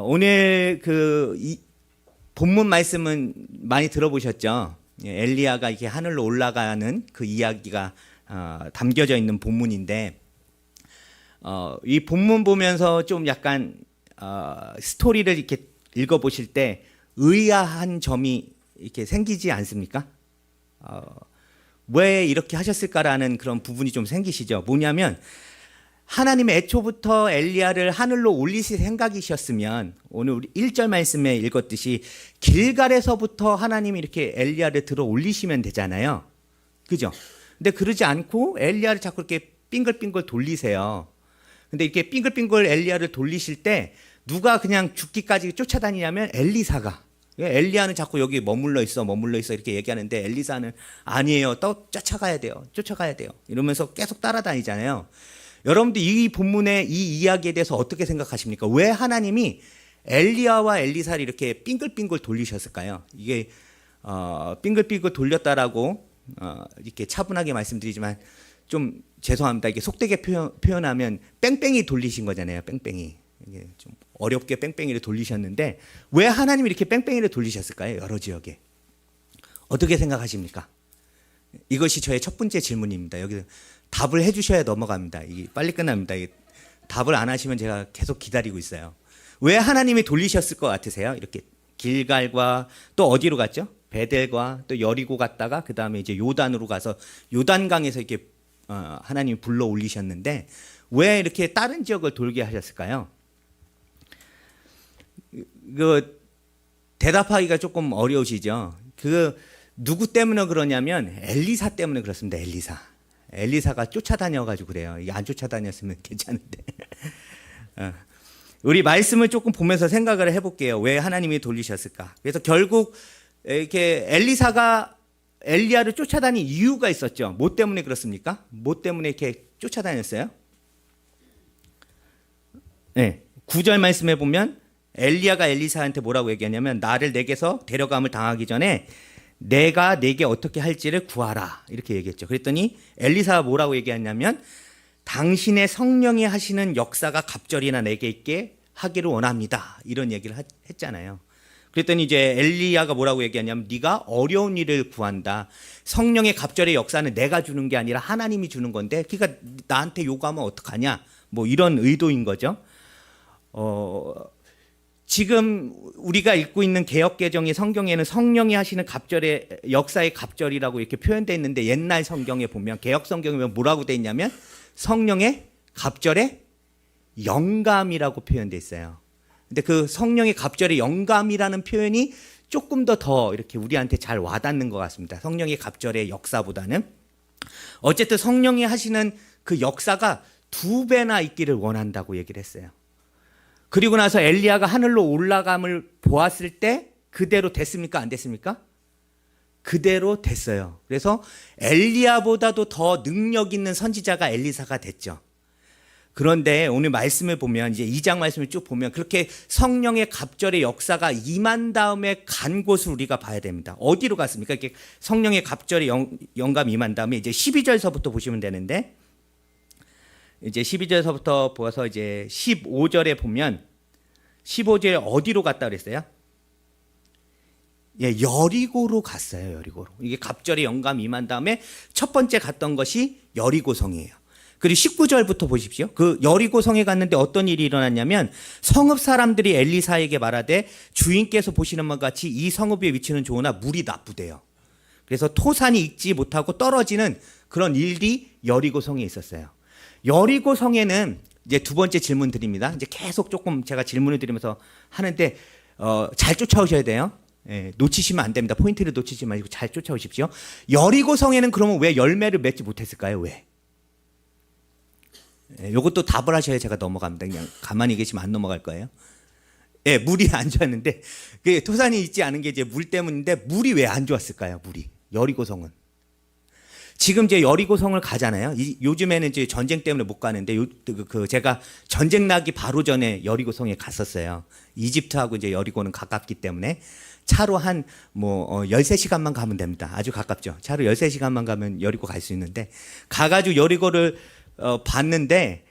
오늘 본문 말씀은 많이 들어보셨죠? 예, 엘리야가 이렇게 하늘로 올라가는 그 이야기가 담겨져 있는 본문인데, 이 본문 보면서 좀 약간 스토리를 이렇게 읽어보실 때 의아한 점이 이렇게 생기지 않습니까? 왜 이렇게 하셨을까라는 그런 부분이 좀 생기시죠? 뭐냐면 하나님의 애초부터 엘리야를 하늘로 올리실 생각이셨으면 오늘 우리 1절 말씀에 읽었듯이 길갈에서부터 하나님이 이렇게 엘리야를 들어 올리시면 되잖아요. 그죠? 근데 그러지 않고 엘리야를 자꾸 이렇게 빙글빙글 돌리세요. 근데 이렇게 빙글빙글 엘리야를 돌리실 때 누가 그냥 죽기까지 쫓아다니냐면 엘리사가. 엘리야는 자꾸 여기 머물러 있어 이렇게 얘기하는데 엘리사는 아니에요. 또 쫓아가야 돼요. 이러면서 계속 따라다니잖아요. 여러분들 이 본문의 이 이야기에 대해서 어떻게 생각하십니까? 왜 하나님이 엘리야와 엘리사를 이렇게 빙글빙글 돌리셨을까요? 이게 빙글빙글 돌렸다라고 이렇게 차분하게 말씀드리지만 좀 죄송합니다. 이게 속되게 표현하면 뺑뺑이 돌리신 거잖아요. 뺑뺑이. 이게 좀 어렵게 뺑뺑이를 돌리셨는데 왜 하나님이 이렇게 뺑뺑이를 돌리셨을까요? 여러 지역에. 어떻게 생각하십니까? 이것이 저의 첫 번째 질문입니다. 여기 답을 해주셔야 넘어갑니다. 이게 빨리 끝납니다. 이게 답을 안 하시면 제가 계속 기다리고 있어요. 왜 하나님이 돌리셨을 것 같으세요? 이렇게 길갈과 또 어디로 갔죠? 베델과 또 여리고 갔다가 그 다음에 이제 요단으로 가서 요단강에서 이렇게 하나님이 불러 올리셨는데 왜 이렇게 다른 지역을 돌게 하셨을까요? 대답하기가 조금 어려우시죠? 누구 때문에 그러냐면 엘리사 때문에 그렇습니다. 엘리사가 쫓아다녀가지고 그래요. 이게 안 쫓아다녔으면 괜찮은데. 우리 말씀을 조금 보면서 생각을 해볼게요. 왜 하나님이 돌리셨을까? 그래서 결국 이렇게 엘리사가 엘리야를 쫓아다닌 이유가 있었죠. 뭐 때문에 그렇습니까? 뭐 때문에 이렇게 쫓아다녔어요? 네, 9절 말씀에 보면 엘리야가 엘리사한테 뭐라고 얘기하냐면 나를 내게서 데려감을 당하기 전에 내가 내게 어떻게 할지를 구하라 이렇게 얘기했죠. 그랬더니 엘리사가 뭐라고 얘기했냐면 당신의 성령이 하시는 역사가 갑절이나 내게 있게 하기를 원합니다. 이런 얘기를 했잖아요. 그랬더니 이제 엘리야가 뭐라고 얘기하냐면 네가 어려운 일을 구한다. 성령의 갑절의 역사는 내가 주는 게 아니라 하나님이 주는 건데 그러니까 나한테 요구하면 어떡하냐. 뭐 이런 의도인 거죠. 지금 우리가 읽고 있는 개역개정의 성경에는 성령이 하시는 갑절의 역사의 갑절이라고 이렇게 표현되어 있는데 옛날 성경에 보면 개역 성경에 보면 뭐라고 되어 있냐면 성령의 갑절의 영감이라고 표현되어 있어요. 근데 그 성령의 갑절의 영감이라는 표현이 조금 더 이렇게 우리한테 잘 와닿는 것 같습니다. 성령의 갑절의 역사보다는. 어쨌든 성령이 하시는 그 역사가 2배나 있기를 원한다고 얘기를 했어요. 그리고 나서 엘리야가 하늘로 올라감을 보았을 때 그대로 됐습니까? 안 됐습니까? 그대로 됐어요. 그래서 엘리야보다도 더 능력 있는 선지자가 엘리사가 됐죠. 그런데 오늘 말씀을 보면 이제 2장 말씀을 쭉 보면 그렇게 성령의 갑절의 역사가 임한 다음에 간 곳을 우리가 봐야 됩니다. 어디로 갔습니까? 이렇게 성령의 갑절의 영감 임한 다음에 이제 12절서부터 보시면 되는데 이제 12절서부터 보아서 이제 15절에 보면 15절에 어디로 갔다 그랬어요? 예, 여리고로 갔어요. 여리고로. 이게 갑절의 영감 임한 다음에 첫 번째 갔던 것이 여리고성이에요. 그리고 19절부터 보십시오. 그 여리고성에 갔는데 어떤 일이 일어났냐면 성읍 사람들이 엘리사에게 말하되 주인께서 보시는 것 같이 이 성읍의 위치는 좋으나 물이 나쁘대요. 그래서 토산이 익지 못하고 떨어지는 그런 일이 여리고성에 있었어요. 여리고성에는 이제 두 번째 질문 드립니다. 이제 계속 조금 제가 질문을 드리면서 하는데 잘 쫓아오셔야 돼요. 예, 놓치시면 안 됩니다. 포인트를 놓치지 마시고 잘 쫓아오십시오. 여리고성에는 그러면 왜 열매를 맺지 못했을까요? 왜? 예, 이것도 답을 하셔야 제가 넘어갑니다. 그냥 가만히 계시면 안 넘어갈 거예요. 예, 물이 안 좋았는데 토산이 있지 않은 게 이제 물 때문인데 물이 왜 안 좋았을까요? 물이 여리고성은. 지금 이제 여리고성을 가잖아요. 요즘에는 이제 전쟁 때문에 못 가는데 제가 전쟁 나기 바로 전에 여리고성에 갔었어요. 이집트하고 이제 여리고는 가깝기 때문에 차로 한 13시간만 가면 됩니다. 아주 가깝죠. 차로 13시간만 가면 여리고 갈 수 있는데 가가지고 여리고를 봤는데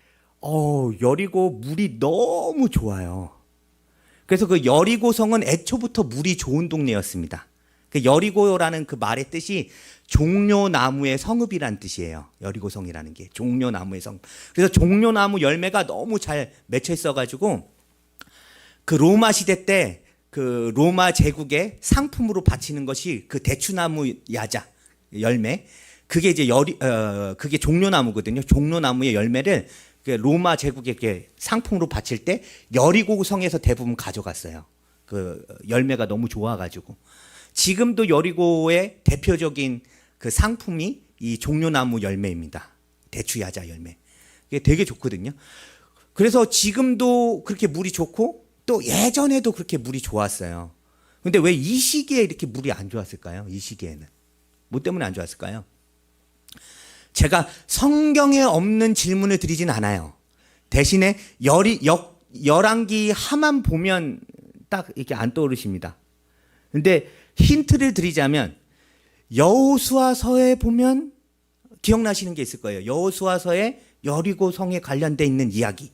여리고 물이 너무 좋아요. 그래서 그 여리고성은 애초부터 물이 좋은 동네였습니다. 그 여리고라는 그 말의 뜻이 종려나무의 성읍이란 뜻이에요. 여리고성이라는 게 종려나무의 성읍. 그래서 종려나무 열매가 너무 잘 맺혀 있어가지고 그 로마 시대 때 그 로마 제국의 상품으로 바치는 것이 그 대추나무 야자 열매. 그게 이제 그게 종려나무거든요. 종려나무의 열매를 그 로마 제국에게 상품으로 바칠 때 여리고성에서 대부분 가져갔어요. 그 열매가 너무 좋아가지고. 지금도 여리고의 대표적인 그 상품이 이 종려나무 열매입니다. 대추야자 열매. 이게 되게 좋거든요. 그래서 지금도 그렇게 물이 좋고 또 예전에도 그렇게 물이 좋았어요. 근데 왜 이 시기에 이렇게 물이 안 좋았을까요? 이 시기에는. 뭐 때문에 안 좋았을까요? 제가 성경에 없는 질문을 드리진 않아요. 대신에 열왕기 하만 보면 딱 이렇게 안 떠오르십니다. 근데 힌트를 드리자면 여호수아서에 보면 기억나시는 게 있을 거예요. 여호수아서에 여리고성에 관련돼 있는 이야기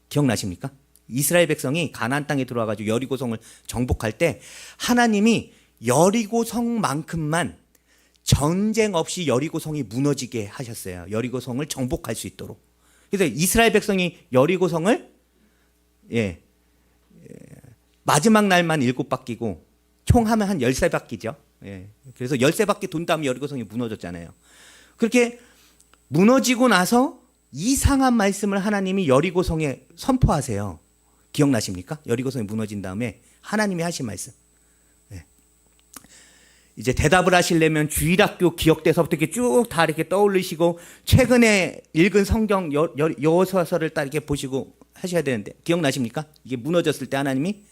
기억나십니까? 이스라엘 백성이 가나안 땅에 들어와가지고 여리고성을 정복할 때 하나님이 여리고성만큼만 전쟁 없이 여리고성이 무너지게 하셨어요. 여리고성을 정복할 수 있도록. 그래서 이스라엘 백성이 여리고성을 마지막 날만 7바퀴고 총 하면 한 13바퀴죠. 그래서 13바퀴 돈 다음에 여리고성이 무너졌잖아요. 그렇게 무너지고 나서 이상한 말씀을 하나님이 여리고성에 선포하세요. 기억나십니까? 여리고성이 무너진 다음에 하나님이 하신 말씀. 이제 대답을 하시려면 주일학교 기억대서부터 이렇게 쭉 다 이렇게 떠올리시고 최근에 읽은 성경 여호수아서를 딱 이렇게 보시고 하셔야 되는데 기억나십니까? 이게 무너졌을 때 하나님이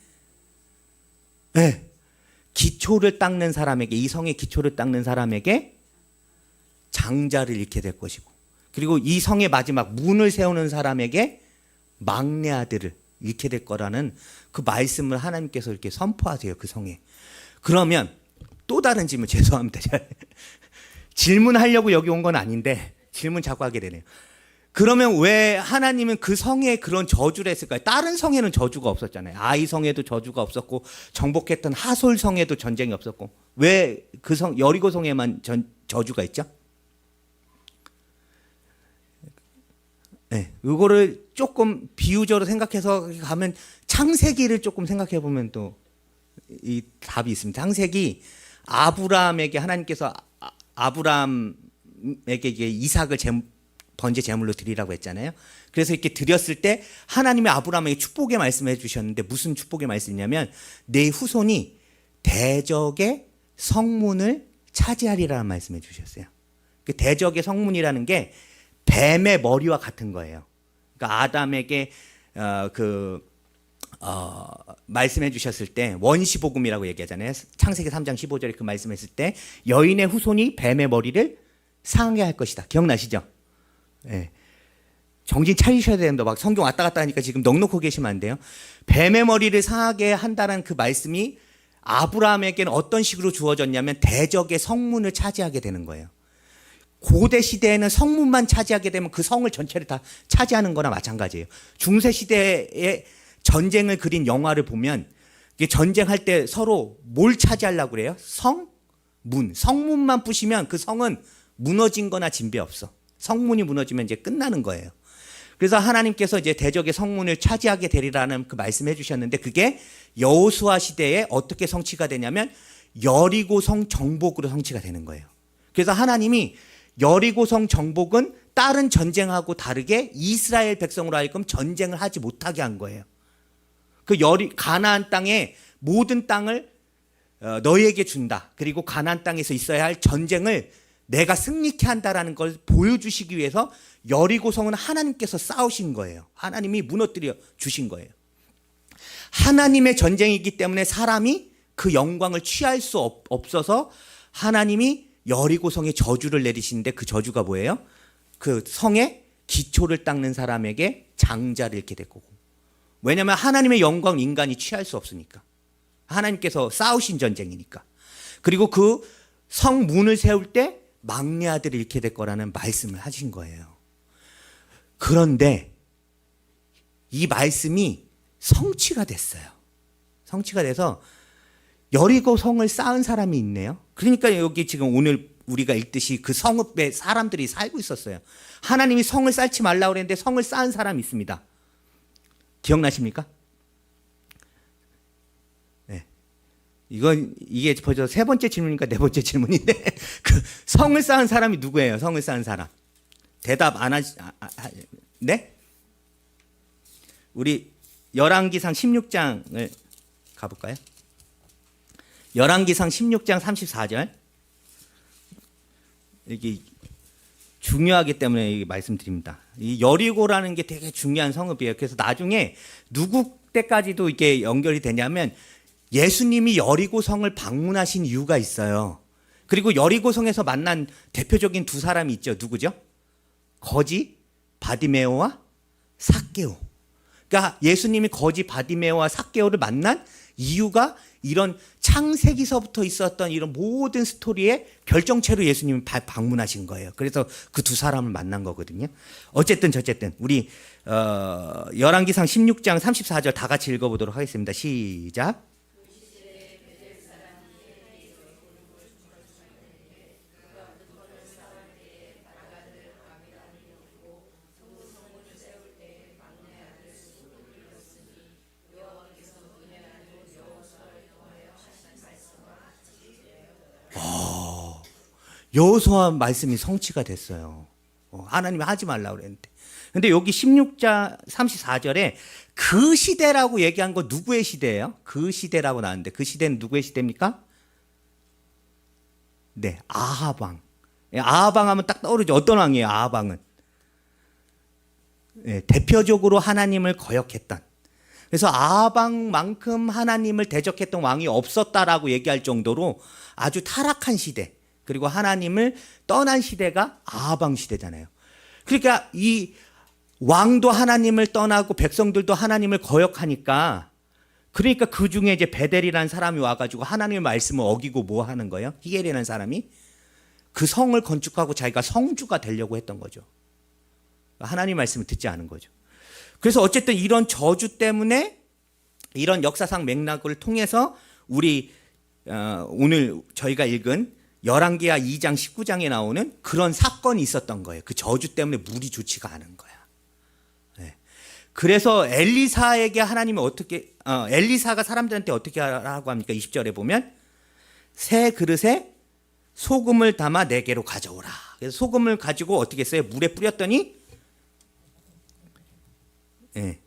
기초를 닦는 사람에게 이 성의 기초를 닦는 사람에게 장자를 잃게 될 것이고 그리고 이 성의 마지막 문을 세우는 사람에게 막내 아들을 잃게 될 거라는 그 말씀을 하나님께서 이렇게 선포하세요. 그 성에. 그러면 또 다른 질문 죄송합니다. 질문하려고 여기 온 건 아닌데 질문 자꾸 하게 되네요. 그러면 왜 하나님은 그 성에 그런 저주를 했을까요? 다른 성에는 저주가 없었잖아요. 아이 성에도 저주가 없었고 정복했던 하솔 성에도 전쟁이 없었고 왜 그 성 여리고 성에만 저주가 있죠? 이거를 조금 비유적으로 생각해서 가면 창세기를 조금 생각해 보면 또 이 답이 있습니다. 창세기 아브라함에게 하나님께서 아브라함에게 이삭을 번제 제물로 드리라고 했잖아요. 그래서 이렇게 드렸을 때 하나님이 아브라함에게 축복의 말씀을 해주셨는데 무슨 축복의 말씀이냐면 내 후손이 대적의 성문을 차지하리라는 말씀을 해주셨어요. 그 대적의 성문이라는 게 뱀의 머리와 같은 거예요. 그러니까 아담에게 말씀해 주셨을 때 원시복음이라고 얘기하잖아요. 창세기 3장 15절에 그 말씀했을 때 여인의 후손이 뱀의 머리를 상하게 할 것이다. 기억나시죠? 정신 차리셔야 됩니다. 막 성경 왔다 갔다 하니까 지금 넋놓고 계시면 안 돼요. 뱀의 머리를 상하게 한다는 그 말씀이 아브라함에게는 어떤 식으로 주어졌냐면 대적의 성문을 차지하게 되는 거예요. 고대 시대에는 성문만 차지하게 되면 그 성을 전체를 다 차지하는 거나 마찬가지예요. 중세 시대에 전쟁을 그린 영화를 보면 전쟁할 때 서로 뭘 차지하려고 그래요? 문. 성문만 부시면 그 성은 무너진 거나 진배 없어. 성문이 무너지면 이제 끝나는 거예요. 그래서 하나님께서 이제 대적의 성문을 차지하게 되리라는 그 말씀해 주셨는데 그게 여호수아 시대에 어떻게 성취가 되냐면 여리고성 정복으로 성취가 되는 거예요. 그래서 하나님이 여리고성 정복은 다른 전쟁하고 다르게 이스라엘 백성으로 하여금 전쟁을 하지 못하게 한 거예요. 그 가나안 땅의 모든 땅을 너희에게 준다. 그리고 가나안 땅에서 있어야 할 전쟁을 내가 승리케 한다라는 걸 보여주시기 위해서 여리고성은 하나님께서 싸우신 거예요. 하나님이 무너뜨려 주신 거예요. 하나님의 전쟁이기 때문에 사람이 그 영광을 취할 수 없어서 하나님이 여리고성에 저주를 내리시는데 그 저주가 뭐예요? 그 성의 기초를 닦는 사람에게 장자를 잃게 될 거고. 왜냐하면 하나님의 영광을 인간이 취할 수 없으니까. 하나님께서 싸우신 전쟁이니까. 그리고 그 성문을 세울 때 막내 아들을 잃게 될 거라는 말씀을 하신 거예요. 그런데 이 말씀이 성취가 됐어요. 성취가 돼서 여리고 성을 쌓은 사람이 있네요. 그러니까 여기 지금 오늘 우리가 읽듯이 그 성읍에 사람들이 살고 있었어요. 하나님이 성을 쌓지 말라고 그랬는데 성을 쌓은 사람이 있습니다. 기억나십니까? 네. 이게 벌써 세 번째 질문이니까 네 번째 질문인데 그 성을 쌓은 사람이 누구예요? 성을 쌓은 사람. 대답 안 하시 네? 우리 열왕기상 16장을 가볼까요? 열왕기상 16장 34절. 이게 중요하기 때문에 이게 말씀드립니다. 이 여리고라는 게 되게 중요한 성읍이에요. 그래서 나중에 누구 때까지도 이게 연결이 되냐면 예수님이 여리고 성을 방문하신 이유가 있어요. 그리고 여리고 성에서 만난 대표적인 두 사람이 있죠. 누구죠? 거지 바디메오와 삭개오. 그러니까 예수님이 거지 바디메오와 삭개오를 만난 이유가 이런 창세기서부터 있었던 이런 모든 스토리의 결정체로 예수님이 방문하신 거예요. 그래서 그 두 사람을 만난 거거든요. 어쨌든 우리 열왕기상 16장 34절 다 같이 읽어보도록 하겠습니다. 시작. 여호수아 말씀이 성취가 됐어요. 하나님이 하지 말라고 그랬는데. 근데 여기 16장 34절에 그 시대라고 얘기한 거 누구의 시대예요? 그 시대라고 나왔는데 그 시대는 누구의 시대입니까? 네, 아합 왕. 아합 왕 하면 딱 떠오르죠. 어떤 왕이에요? 아합 왕은 네, 대표적으로 하나님을 거역했던. 그래서 아합 왕만큼 하나님을 대적했던 왕이 없었다라고 얘기할 정도로 아주 타락한 시대. 그리고 하나님을 떠난 시대가 아합 왕 시대잖아요. 그러니까 이 왕도 하나님을 떠나고 백성들도 하나님을 거역하니까 그러니까 그 중에 이제 베델이라는 사람이 와가지고 하나님의 말씀을 어기고 뭐 하는 거예요? 히겔이라는 사람이 그 성을 건축하고 자기가 성주가 되려고 했던 거죠. 하나님 말씀을 듣지 않은 거죠. 그래서 어쨌든 이런 저주 때문에 이런 역사상 맥락을 통해서 우리 오늘 저희가 읽은 열왕기하 2장 19장에 나오는 그런 사건이 있었던 거예요. 그 저주 때문에 물이 좋지가 않은 거야. 네. 그래서 엘리사에게 하나님이 어떻게 엘리사가 사람들한테 어떻게 하라고 합니까? 20절에 보면 새 그릇에 소금을 담아 내게로 가져오라. 그래서 소금을 가지고 어떻게 했어요? 물에 뿌렸더니 네.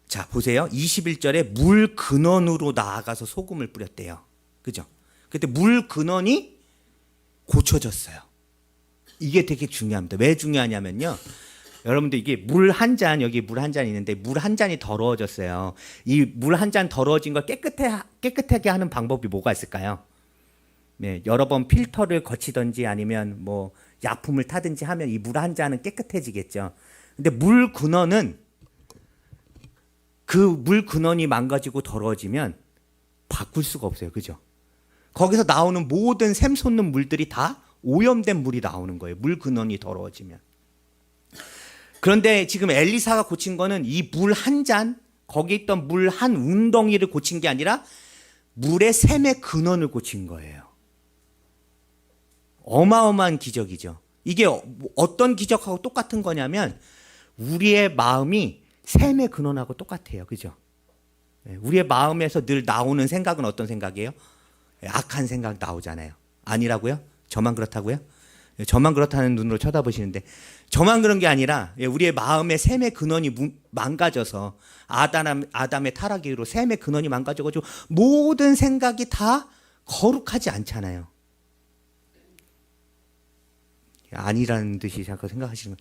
자, 보세요. 21절에 물 근원으로 나아가서 소금을 뿌렸대요. 그죠? 그때 물 근원이 고쳐졌어요. 이게 되게 중요합니다. 왜 중요하냐면요. 여러분들 이게 물 한 잔, 여기 물 한 잔 있는데 물 한 잔이 더러워졌어요. 이 물 한 잔 더러워진 걸 깨끗하게 하는 방법이 뭐가 있을까요? 네, 여러 번 필터를 거치든지 아니면 뭐 약품을 타든지 하면 이 물 한 잔은 깨끗해지겠죠. 근데 물 근원은 그 물 근원이 망가지고 더러워지면 바꿀 수가 없어요. 그죠? 거기서 나오는 모든 샘 솟는 물들이 다 오염된 물이 나오는 거예요. 물 근원이 더러워지면. 그런데 지금 엘리사가 고친 거는 이 물 한 잔, 거기 있던 물 한 운덩이를 고친 게 아니라 물의 샘의 근원을 고친 거예요. 어마어마한 기적이죠. 이게 어떤 기적하고 똑같은 거냐면 우리의 마음이 샘의 근원하고 똑같아요. 그죠? 우리의 마음에서 늘 나오는 생각은 어떤 생각이에요? 악한 생각 나오잖아요. 아니라고요? 저만 그렇다고요? 저만 그렇다는 눈으로 쳐다보시는데 저만 그런 게 아니라 우리의 마음의 샘의 근원이 망가져서 아담의 타락 이후로 샘의 근원이 망가져가지고 모든 생각이 다 거룩하지 않잖아요. 아니라는 듯이 자꾸 생각하시는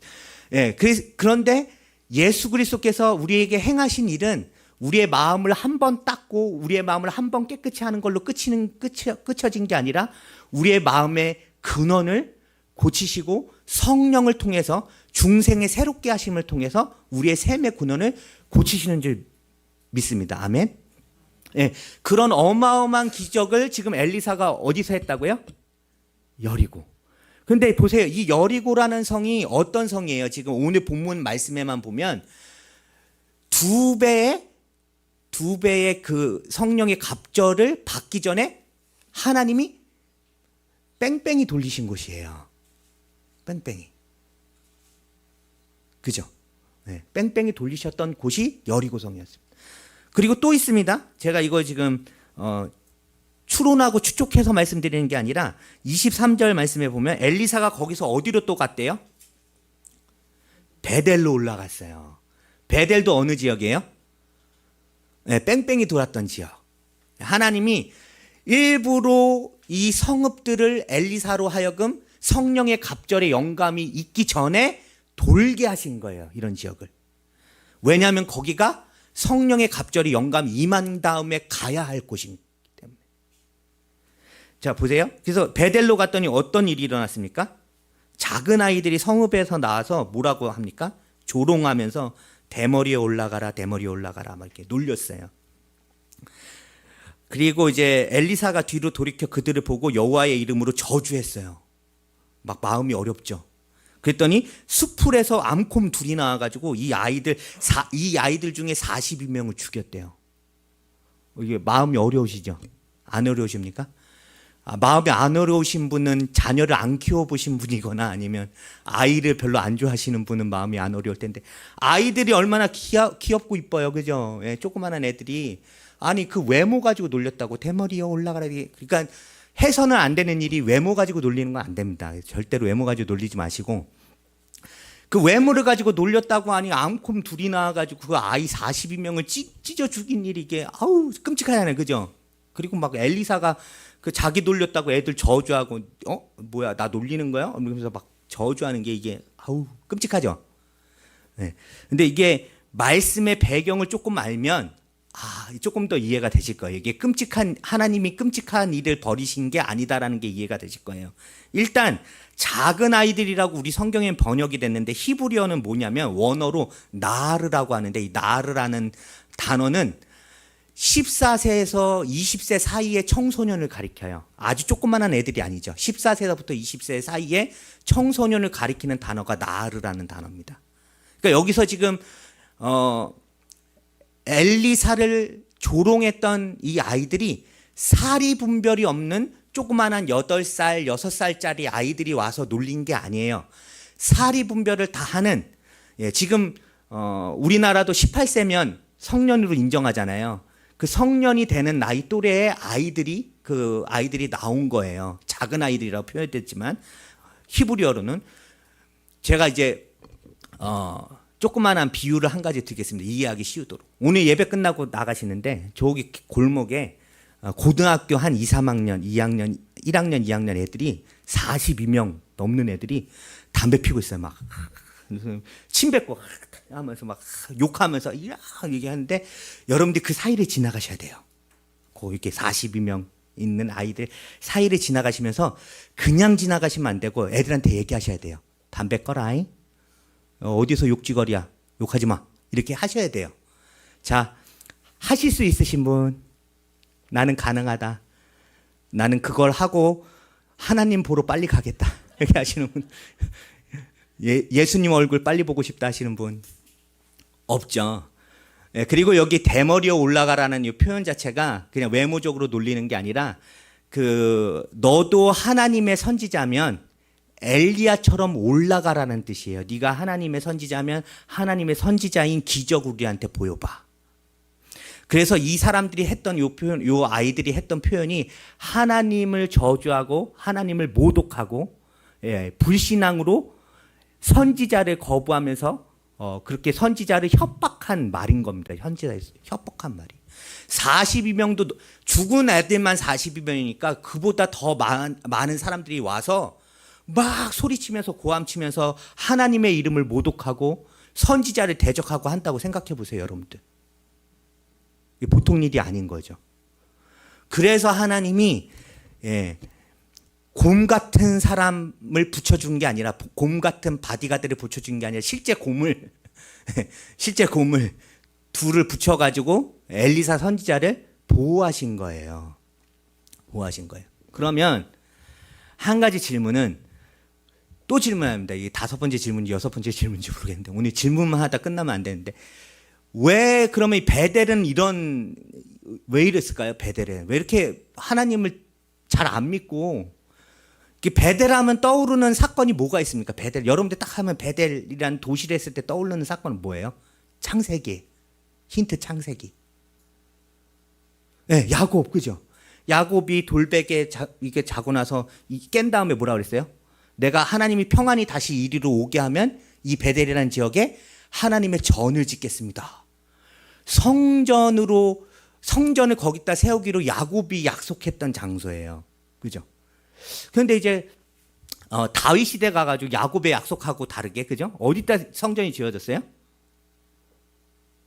거예요. 예, 그런데 예수 그리스도께서 우리에게 행하신 일은 우리의 마음을 한 번 닦고 우리의 마음을 한 번 깨끗이 하는 걸로 끝쳐진 게 아니라 우리의 마음의 근원을 고치시고 성령을 통해서 중생의 새롭게 하심을 통해서 우리의 샘의 근원을 고치시는 줄 믿습니다. 아멘. 예, 그런 어마어마한 기적을 지금 엘리사가 어디서 했다고요? 여리고. 근데 보세요. 이 여리고라는 성이 어떤 성이에요? 지금 오늘 본문 말씀에만 보면 두 배의 그 성령의 갑절을 받기 전에 하나님이 뺑뺑이 돌리신 곳이에요. 뺑뺑이. 그죠? 네, 뺑뺑이 돌리셨던 곳이 여리고성이었습니다. 그리고 또 있습니다. 제가 이거 지금 추론하고 추측해서 말씀드리는 게 아니라 23절 말씀에 보면 엘리사가 거기서 어디로 또 갔대요? 베델로 올라갔어요. 베델도 어느 지역이에요? 네, 뺑뺑이 돌았던 지역. 하나님이 일부러 이 성읍들을 엘리사로 하여금 성령의 갑절의 영감이 있기 전에 돌게 하신 거예요. 이런 지역을. 왜냐하면 거기가 성령의 갑절이 영감이 임한 다음에 가야 할 곳이기 때문에. 자, 보세요. 그래서 베델로 갔더니 어떤 일이 일어났습니까? 작은 아이들이 성읍에서 나와서 뭐라고 합니까? 조롱하면서 대머리에 올라가라, 대머리에 올라가라 막 이렇게 놀렸어요. 그리고 이제 엘리사가 뒤로 돌이켜 그들을 보고 여호와의 이름으로 저주했어요. 막 마음이 어렵죠. 그랬더니 수풀에서 암콤 둘이 나와가지고 이 아이들 중에 42명을 죽였대요. 이게 마음이 어려우시죠? 안 어려우십니까? 마음이 안 어려우신 분은 자녀를 안 키워보신 분이거나 아니면 아이를 별로 안 좋아하시는 분은 마음이 안 어려울 텐데, 아이들이 얼마나 귀엽고 이뻐요. 그죠? 예, 조그만한 애들이. 아니, 그 외모 가지고 놀렸다고 대머리에 올라가라. 그러니까 해서는 안 되는 일이 외모 가지고 놀리는 건 안 됩니다. 절대로 외모 가지고 놀리지 마시고, 그 외모를 가지고 놀렸다고 하니 암콤 둘이 나와가지고 그 아이 42명을 찢어 죽인 일이 이게 아우 끔찍하잖아요. 그죠? 그리고 막 엘리사가 그 자기 놀렸다고 애들 저주하고 뭐야 나 놀리는 거야? 그러면서 막 저주하는 게 이게 아우 끔찍하죠. 네. 근데 이게 말씀의 배경을 조금 알면 조금 더 이해가 되실 거예요. 이게 하나님이 끔찍한 일을 벌이신 게 아니다라는 게 이해가 되실 거예요. 일단 작은 아이들이라고 우리 성경엔 번역이 됐는데 히브리어는 뭐냐면 원어로 나르라고 하는데, 이 나르라는 단어는 14세에서 20세 사이의 청소년을 가리켜요. 아주 조그만한 애들이 아니죠. 14세부터 20세 사이의 청소년을 가리키는 단어가 나르라는 단어입니다. 그러니까 여기서 지금 엘리사를 조롱했던 이 아이들이 사리 분별이 없는 조그만한 8살, 6살짜리 아이들이 와서 놀린 게 아니에요. 사리 분별을 다 하는, 지금 우리나라도 18세면 성년으로 인정하잖아요. 그 성년이 되는 나이 또래의 아이들이 나온 거예요. 작은 아이들이라고 표현됐지만 히브리어로는. 제가 이제 조그만한 비유를 한 가지 드리겠습니다. 이해하기 쉬우도록. 오늘 예배 끝나고 나가시는데 저기 골목에 고등학교 한 2, 3학년, 2학년, 1학년, 2학년 애들이 42명 넘는 애들이 담배 피고 있어요. 막 침 뱉고 하면서 막 욕하면서 얘기하는데 여러분들이 그 사이를 지나가셔야 돼요. 이렇게 42명 있는 아이들 사이를 지나가시면서 그냥 지나가시면 안 되고 애들한테 얘기하셔야 돼요. 담배 꺼라잉. 어디서 욕지거리야. 욕하지 마. 이렇게 하셔야 돼요. 자, 하실 수 있으신 분, 나는 가능하다. 나는 그걸 하고 하나님 보러 빨리 가겠다. 이렇게 하시는 분. 예수님 얼굴 빨리 보고 싶다 하시는 분 없죠. 그리고 여기 대머리에 올라가라는 이 표현 자체가 그냥 외모적으로 놀리는 게 아니라 너도 하나님의 선지자면 엘리야처럼 올라가라는 뜻이에요. 네가 하나님의 선지자면 하나님의 선지자인 기적을 우리한테 보여봐. 그래서 이 사람들이 했던 요 아이들이 했던 표현이 하나님을 저주하고 하나님을 모독하고 불신앙으로 선지자를 거부하면서 그렇게 선지자를 협박한 말인 겁니다. 협박한 말이. 42명도 죽은 애들만 42명이니까 그보다 더 많은 사람들이 와서 막 소리치면서 고함치면서 하나님의 이름을 모독하고 선지자를 대적하고 한다고 생각해 보세요, 여러분들. 이게 보통 일이 아닌 거죠. 그래서 하나님이 곰 같은 사람을 붙여준 게 아니라, 곰 같은 바디가드를 붙여준 게 아니라 실제 곰을 둘을 붙여가지고 엘리사 선지자를 보호하신 거예요. 보호하신 거예요. 그러면 한 가지 질문은 또 질문합니다. 이게 5번째 질문인지 6번째 질문인지 모르겠는데 오늘 질문만 하다 끝나면 안 되는데, 왜 그러면 이 베델은 왜 이랬을까요? 베델은 왜 이렇게 하나님을 잘 안 믿고, 베델하면 떠오르는 사건이 뭐가 있습니까? 베델, 여러분들 딱 하면 베델이라는 도시를 했을 때 떠오르는 사건은 뭐예요? 창세기. 힌트, 창세기. 네, 야곱, 그죠? 야곱이 돌베개 이게 자고 나서 깬 다음에 뭐라 그랬어요? 내가 하나님이 평안히 다시 이리로 오게 하면 이 베델이라는 지역에 하나님의 전을 짓겠습니다. 성전을 거기다 세우기로 야곱이 약속했던 장소예요. 그죠? 그런데 이제 다윗 시대 가가지고 야곱의 약속하고 다르게, 그죠? 어디다 성전이 지어졌어요?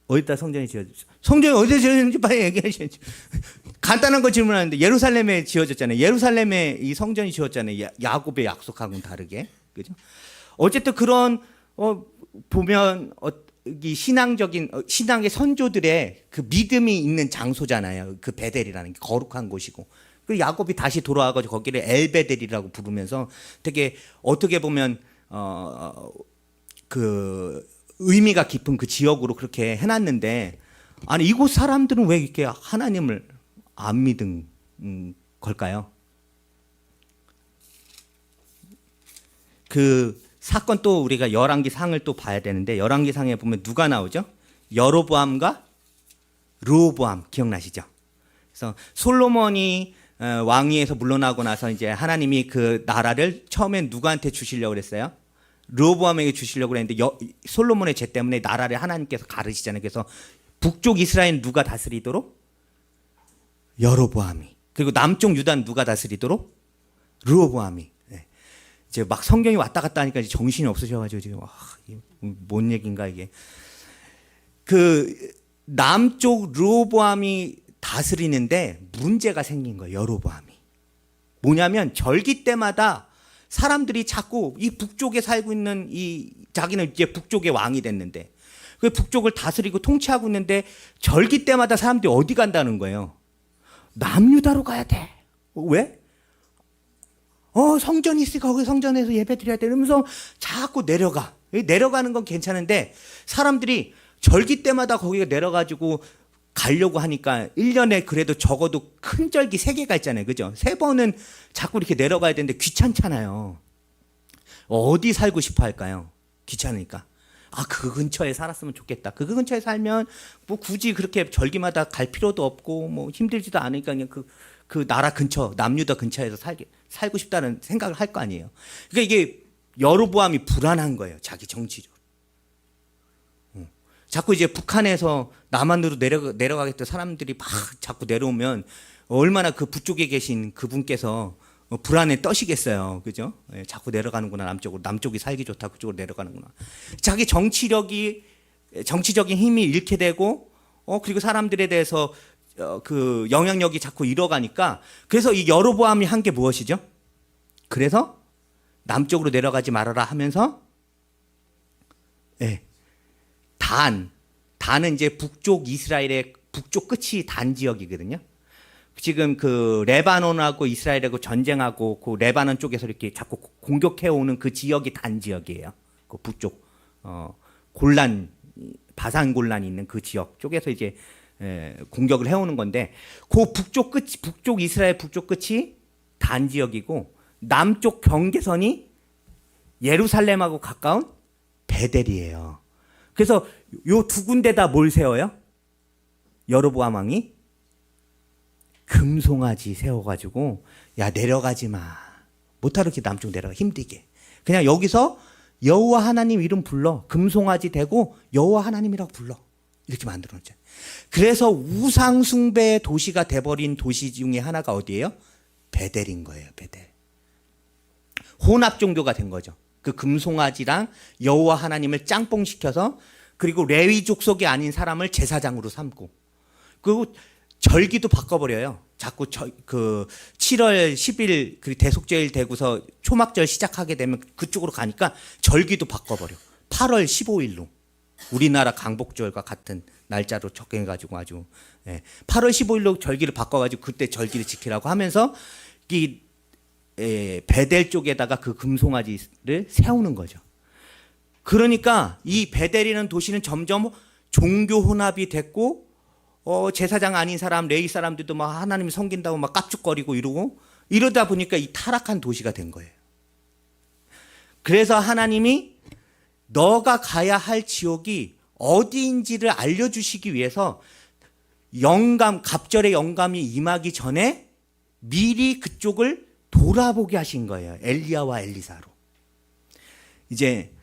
어디다 성전이 지어졌어요? 성전이 어디다 지어졌는지 빨리 얘기하셔야죠. 간단한 거 질문하는데 예루살렘에 지어졌잖아요. 예루살렘에 이 성전이 지어졌잖아요. 야곱의 약속하고는 다르게, 그죠? 어쨌든 그런 보면 이 신앙의 선조들의 그 믿음이 있는 장소잖아요. 그 베델이라는 게 거룩한 곳이고. 그 야곱이 다시 돌아와가지고 거기를 엘베델이라고 부르면서 되게 어떻게 보면 그 의미가 깊은 그 지역으로 그렇게 해놨는데, 아니 이곳 사람들은 왜 이렇게 하나님을 안 믿은 걸까요? 그 사건 또 우리가 열왕기상을 또 봐야 되는데, 열왕기상에 보면 누가 나오죠? 여로보암과 르호보암 기억나시죠? 그래서 솔로몬이 왕위에서 물러나고 나서 이제 하나님이 그 나라를 처음엔 누구한테 주시려고 그랬어요? 르호보암에게 주시려고 그랬는데 솔로몬의 죄 때문에 나라를 하나님께서 가르시잖아요. 그래서 북쪽 이스라엘 누가 다스리도록? 여로보암이. 그리고 남쪽 유다는 누가 다스리도록? 르호보암이. 네. 이제 막 성경이 왔다 갔다 하니까 이제 정신이 없으셔가지고 지금 뭔 얘기인가 이게. 그 남쪽 르호보암이 다스리는데 문제가 생긴 거예요. 여로보암이. 뭐냐면 절기 때마다 사람들이 자꾸 이 북쪽에 살고 있는 자기는 이제 북쪽의 왕이 됐는데 그 북쪽을 다스리고 통치하고 있는데 절기 때마다 사람들이 어디 간다는 거예요? 남유다로 가야 돼. 왜? 성전이 있으니까 거기 성전에서 예배 드려야 돼. 이러면서 자꾸 내려가. 내려가는 건 괜찮은데 사람들이 절기 때마다 거기가 내려가지고 가려고 하니까 1년에 그래도 적어도 큰 절기 3개가 있잖아요. 그죠? 3번은 자꾸 이렇게 내려가야 되는데 귀찮잖아요. 어디 살고 싶어 할까요? 귀찮으니까. 그 근처에 살았으면 좋겠다. 그 근처에 살면 뭐 굳이 그렇게 절기마다 갈 필요도 없고 뭐 힘들지도 않으니까 그냥 그 나라 근처, 남유다 근처에서 살고 싶다는 생각을 할 거 아니에요. 그러니까 이게 여로보암이 불안한 거예요. 자기 정치적으로. 자꾸 이제 북한에서 남한으로 내려가겠다 사람들이 막 자꾸 내려오면 얼마나 그 북쪽에 계신 그분께서 불안에 떠시겠어요. 그죠? 자꾸 내려가는구나. 남쪽이 살기 좋다. 그쪽으로 내려가는구나. 자기 정치적인 힘이 잃게 되고 그리고 사람들에 대해서 그 영향력이 자꾸 잃어가니까, 그래서 이 여로보암이 한 게 무엇이죠? 그래서 남쪽으로 내려가지 말아라 하면서 단은 이제 북쪽 이스라엘의 북쪽 끝이 단 지역이거든요. 지금 그 레바논하고 이스라엘하고 전쟁하고 그 레바논 쪽에서 이렇게 자꾸 공격해 오는 그 지역이 단 지역이에요. 그 북쪽 바산 곤란이 있는 그 지역 쪽에서 이제 공격을 해오는 건데, 그 북쪽 이스라엘 북쪽 끝이 단 지역이고 남쪽 경계선이 예루살렘하고 가까운 베델이에요. 그래서 요 두 군데다 뭘 세워요? 여로보암 왕이 금송아지 세워가지고, 야 내려가지 마. 못하러 이렇게 남쪽 내려가 힘들게. 그냥 여기서 여호와 하나님 이름 불러. 금송아지 대고 여호와 하나님이라고 불러. 이렇게 만들어놨죠. 그래서 우상 숭배의 도시가 돼버린 도시 중에 하나가 어디예요? 베델인 거예요. 베델. 혼합 종교가 된 거죠. 그 금송아지랑 여호와 하나님을 짬뽕시켜서, 그리고 레위 족속이 아닌 사람을 제사장으로 삼고, 그리고 절기도 바꿔버려요. 자꾸 그 7월 10일 그 대속죄일 되고서 초막절 시작하게 되면 그쪽으로 가니까 절기도 바꿔버려. 8월 15일로 우리나라 강복절과 같은 날짜로 적용해가지고 아주 8월 15일로 절기를 바꿔가지고 그때 절기를 지키라고 하면서 이 베델 쪽에다가 그 금송아지를 세우는 거죠. 그러니까 이 베델이라는 도시는 점점 종교 혼합이 됐고 제사장 아닌 사람, 레위 사람들도 막 하나님 섬긴다고 막 깝죽거리고 이러고 이러다 보니까 이 타락한 도시가 된 거예요. 그래서 하나님이 너가 가야 할 지옥이 어디인지를 알려주시기 위해서 갑절의 영감이 임하기 전에 미리 그쪽을 돌아보게 하신 거예요. 엘리야와 엘리사로. 이제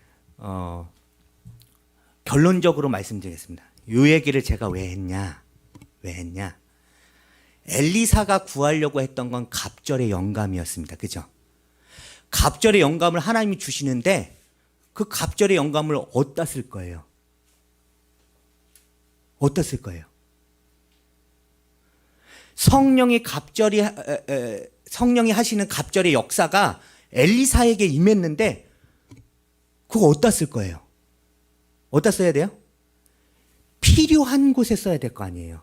결론적으로 말씀드리겠습니다. 이 얘기를 제가 왜 했냐? 엘리사가 구하려고 했던 건 갑절의 영감이었습니다. 그죠? 갑절의 영감을 하나님이 주시는데 그 갑절의 영감을 어디다 쓸 거예요? 어디다 쓸 거예요? 성령이 하시는 갑절의 역사가 엘리사에게 임했는데 그거 어디다 쓸 거예요? 어디다 써야 돼요? 필요한 곳에 써야 될 거 아니에요.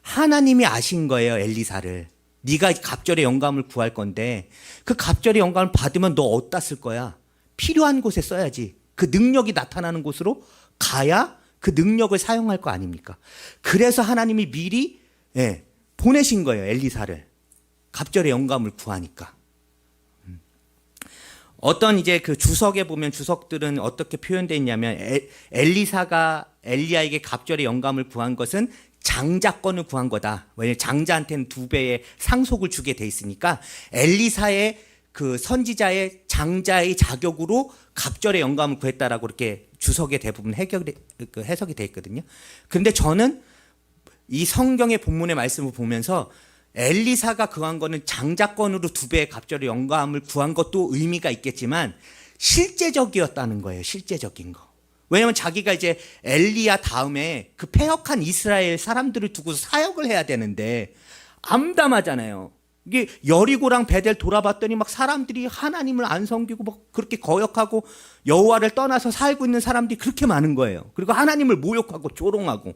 하나님이 아신 거예요, 엘리사를. 네가 갑절의 영감을 구할 건데 그 갑절의 영감을 받으면 너 어디다 쓸 거야? 필요한 곳에 써야지. 그 능력이 나타나는 곳으로 가야 그 능력을 사용할 거 아닙니까? 그래서 하나님이 미리 보내신 거예요, 엘리사를. 갑절의 영감을 구하니까. 어떤 이제 그 주석에 보면 주석들은 어떻게 표현되어 있냐면 엘리사가 엘리야에게 갑절의 영감을 구한 것은 장자권을 구한 거다. 왜냐하면 장자한테는 2배의 상속을 주게 돼 있으니까 엘리사의 그 선지자의 장자의 자격으로 갑절의 영감을 구했다라고 이렇게 주석에 대부분 해석이 돼 있거든요. 그런데 저는 이 성경의 본문의 말씀을 보면서 엘리사가 구한 거는 장자권으로 2배의 갑절의 영감을 구한 것도 의미가 있겠지만 실제적이었다는 거예요. 실제적인 거. 왜냐하면 자기가 이제 엘리야 다음에 그 패역한 이스라엘 사람들을 두고 사역을 해야 되는데 암담하잖아요. 이게 여리고랑 베델 돌아봤더니 막 사람들이 하나님을 안 섬기고 막 그렇게 거역하고 여호와를 떠나서 살고 있는 사람들이 그렇게 많은 거예요. 그리고 하나님을 모욕하고 조롱하고.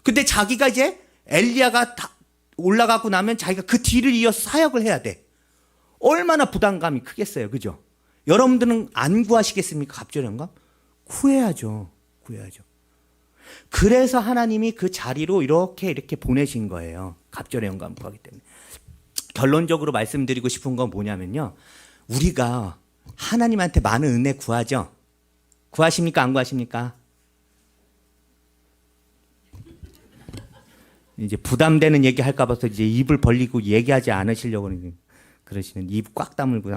근데 자기가 이제 엘리야가 다 올라가고 나면 자기가 그 뒤를 이어서 사역을 해야 돼. 얼마나 부담감이 크겠어요. 그죠? 여러분들은 안 구하시겠습니까? 갑절의 영감? 구해야죠. 그래서 하나님이 그 자리로 이렇게 보내신 거예요. 갑절의 영감 구하기 때문에. 결론적으로 말씀드리고 싶은 건 뭐냐면요. 우리가 하나님한테 많은 은혜 구하죠. 구하십니까? 안 구하십니까? 이제 부담되는 얘기 할까 봐서 이제 입을 벌리고 얘기하지 않으시려고 그러시는, 입 꽉 다물고.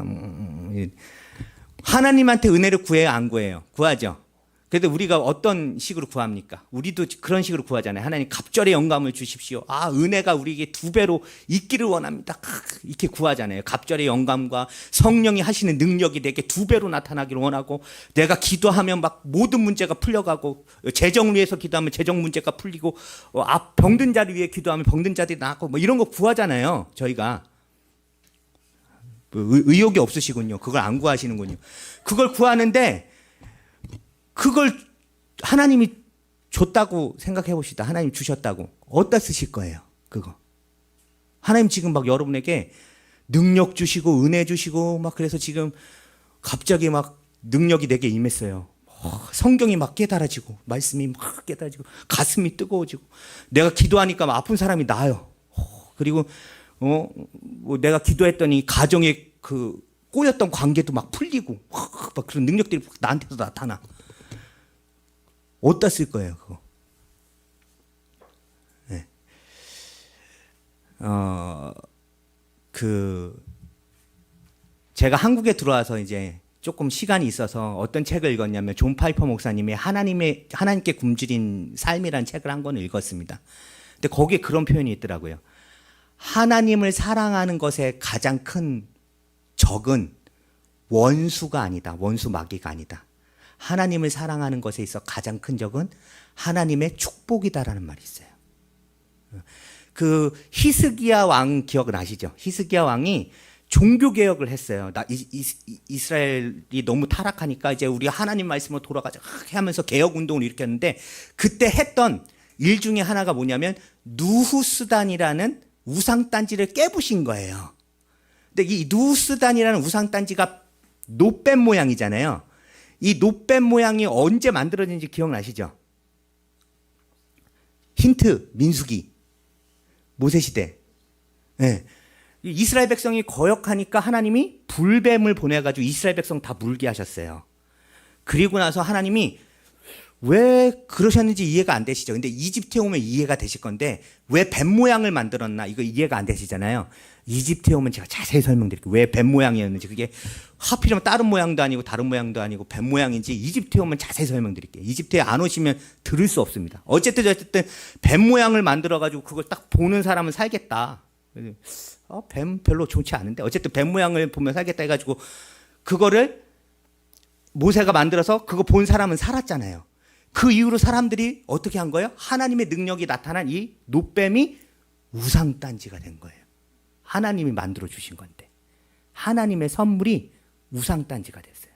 하나님한테 은혜를 구해요, 안 구해요? 구하죠. 그래도 우리가 어떤 식으로 구합니까? 우리도 그런 식으로 구하잖아요. 하나님 갑절의 영감을 주십시오. 은혜가 우리에게 2배로 있기를 원합니다. 이렇게 구하잖아요. 갑절의 영감과 성령이 하시는 능력이 내게 2배로 나타나기를 원하고, 내가 기도하면 막 모든 문제가 풀려가고, 재정을 위해서 기도하면 재정 문제가 풀리고, 병든 자를 위해 기도하면 병든 자들이 나고, 뭐 이런 거 구하잖아요. 저희가. 의욕이 없으시군요. 그걸 안 구하시는군요. 그걸 구하는데 그걸 하나님이 줬다고 생각해 봅시다. 하나님 주셨다고. 어디다 쓰실 거예요? 그거. 하나님 지금 막 여러분에게 능력 주시고 은혜 주시고 막 그래서 지금 갑자기 막 능력이 내게 임했어요. 성경이 막 깨달아지고 말씀이 막 깨달아지고 가슴이 뜨거워지고 내가 기도하니까 막 아픈 사람이 나아요. 그리고 뭐 내가 기도했더니 가정에 그 꼬였던 관계도 막 풀리고 막 그런 능력들이 나한테도 나타나. 어디다 쓸 거예요, 그거? 네. 제가 한국에 들어와서 이제 조금 시간이 있어서 어떤 책을 읽었냐면 존 파이퍼 목사님의 하나님께 굶주린 삶이라는 책을 한 권을 읽었습니다. 근데 거기에 그런 표현이 있더라고요. 하나님을 사랑하는 것의 가장 큰 적은 원수가 아니다. 원수 마귀가 아니다. 하나님을 사랑하는 것에 있어 가장 큰 적은 하나님의 축복이다라는 말이 있어요. 그 히스기야 왕 기억을 아시죠? 히스기야 왕이 종교 개혁을 했어요. 이스라엘이 너무 타락하니까 이제 우리 하나님 말씀으로 돌아가자 하면서 개혁 운동을 일으켰는데 그때 했던 일 중에 하나가 뭐냐면 누후스단이라는 우상단지를 깨부신 거예요. 근데 이 누후스단이라는 우상단지가 노뱀 모양이잖아요. 이 노뱀 모양이 언제 만들어진지 기억나시죠? 힌트, 민수기, 모세시대. 예. 이스라엘 백성이 거역하니까 하나님이 불뱀을 보내가지고 이스라엘 백성 다 물게 하셨어요. 그리고 나서 하나님이 왜 그러셨는지 이해가 안 되시죠. 근데 이집트에 오면 이해가 되실 건데 왜 뱀 모양을 만들었나 이거 이해가 안 되시잖아요. 이집트에 오면 제가 자세히 설명드릴게요. 왜 뱀 모양이었는지. 그게 하필이면 다른 모양도 아니고 다른 모양도 아니고 뱀 모양인지 이집트에 오면 자세히 설명드릴게요. 이집트에 안 오시면 들을 수 없습니다. 어쨌든 뱀 모양을 만들어가지고 그걸 딱 보는 사람은 살겠다. 뱀 별로 좋지 않은데 어쨌든 뱀 모양을 보면 살겠다 해가지고 그거를 모세가 만들어서 그거 본 사람은 살았잖아요. 그 이후로 사람들이 어떻게 한 거예요? 하나님의 능력이 나타난 이 놋뱀이 우상단지가 된 거예요. 하나님이 만들어 주신 건데 하나님의 선물이 우상단지가 됐어요.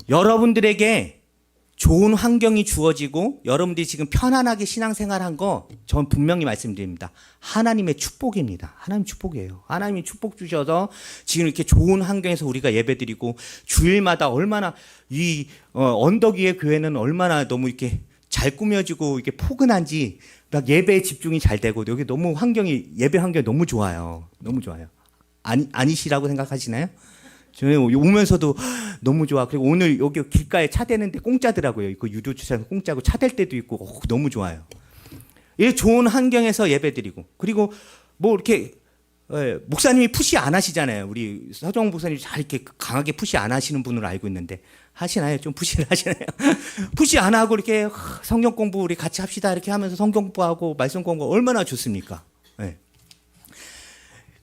여러분들에게 좋은 환경이 주어지고 여러분들이 지금 편안하게 신앙생활한 거 전 분명히 말씀드립니다. 하나님의 축복입니다. 하나님 축복이에요. 하나님이 축복 주셔서 지금 이렇게 좋은 환경에서 우리가 예배드리고 주일마다 얼마나 이 언덕 위의 교회는 얼마나 너무 이렇게 잘 꾸며지고 이렇게 포근한지 막 예배에 집중이 잘 되고 여기 너무 예배 환경이 너무 좋아요. 너무 좋아요. 아니시라고 생각하시나요? 저는 오면서도 너무 좋아. 그리고 오늘 여기 길가에 차 대는데 공짜더라고요. 그 유료 주차장 공짜고 차 댈 때도 있고 너무 좋아요. 이 좋은 환경에서 예배드리고 그리고 뭐 이렇게 목사님이 푸시 안 하시잖아요. 우리 서정 목사님이 잘 이렇게 강하게 푸시 안 하시는 분으로 알고 있는데 하시나요? 좀 푸시를 하시나요? 푸시 안 하고 이렇게 성경 공부 우리 같이 합시다 이렇게 하면서 성경 공부하고 말씀 공부 얼마나 좋습니까? 네.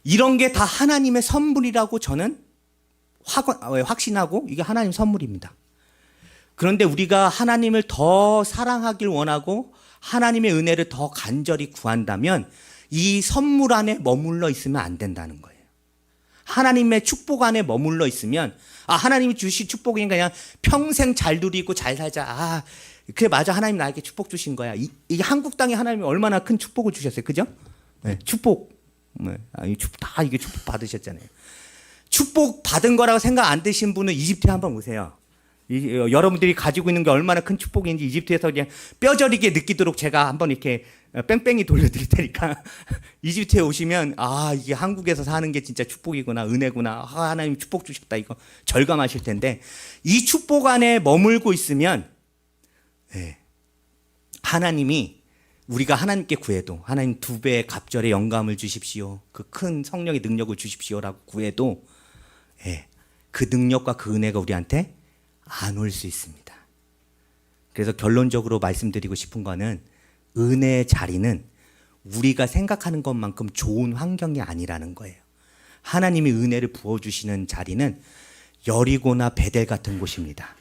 이런 게 다 하나님의 선물이라고 저는 확신하고 이게 하나님 선물입니다. 그런데 우리가 하나님을 더 사랑하길 원하고 하나님의 은혜를 더 간절히 구한다면 이 선물 안에 머물러 있으면 안 된다는 거예요. 하나님의 축복 안에 머물러 있으면 하나님이 주신 축복이 그냥 평생 잘 누리고 잘 살자. 그래 맞아 하나님 나에게 축복 주신 거야. 이 한국 땅에 하나님이 얼마나 큰 축복을 주셨어요. 그죠? 네, 축복. 다 이게 축복 받으셨잖아요. 축복 받은 거라고 생각 안 드신 분은 이집트에 한번 오세요. 여러분들이 가지고 있는 게 얼마나 큰 축복인지 이집트에서 그냥 뼈저리게 느끼도록 제가 한번 이렇게 뺑뺑이 돌려드릴 테니까 이집트에 오시면 이게 한국에서 사는 게 진짜 축복이구나 은혜구나 하나님 축복 주셨다 이거 절감하실 텐데 이 축복 안에 머물고 있으면 하나님이 우리가 하나님께 구해도 하나님 2배의 갑절의 영감을 주십시오. 그 큰 성령의 능력을 주십시오라고 구해도 그 능력과 그 은혜가 우리한테 안 올 수 있습니다. 그래서 결론적으로 말씀드리고 싶은 거는 은혜의 자리는 우리가 생각하는 것만큼 좋은 환경이 아니라는 거예요. 하나님이 은혜를 부어주시는 자리는 여리고나 베델 같은 곳입니다.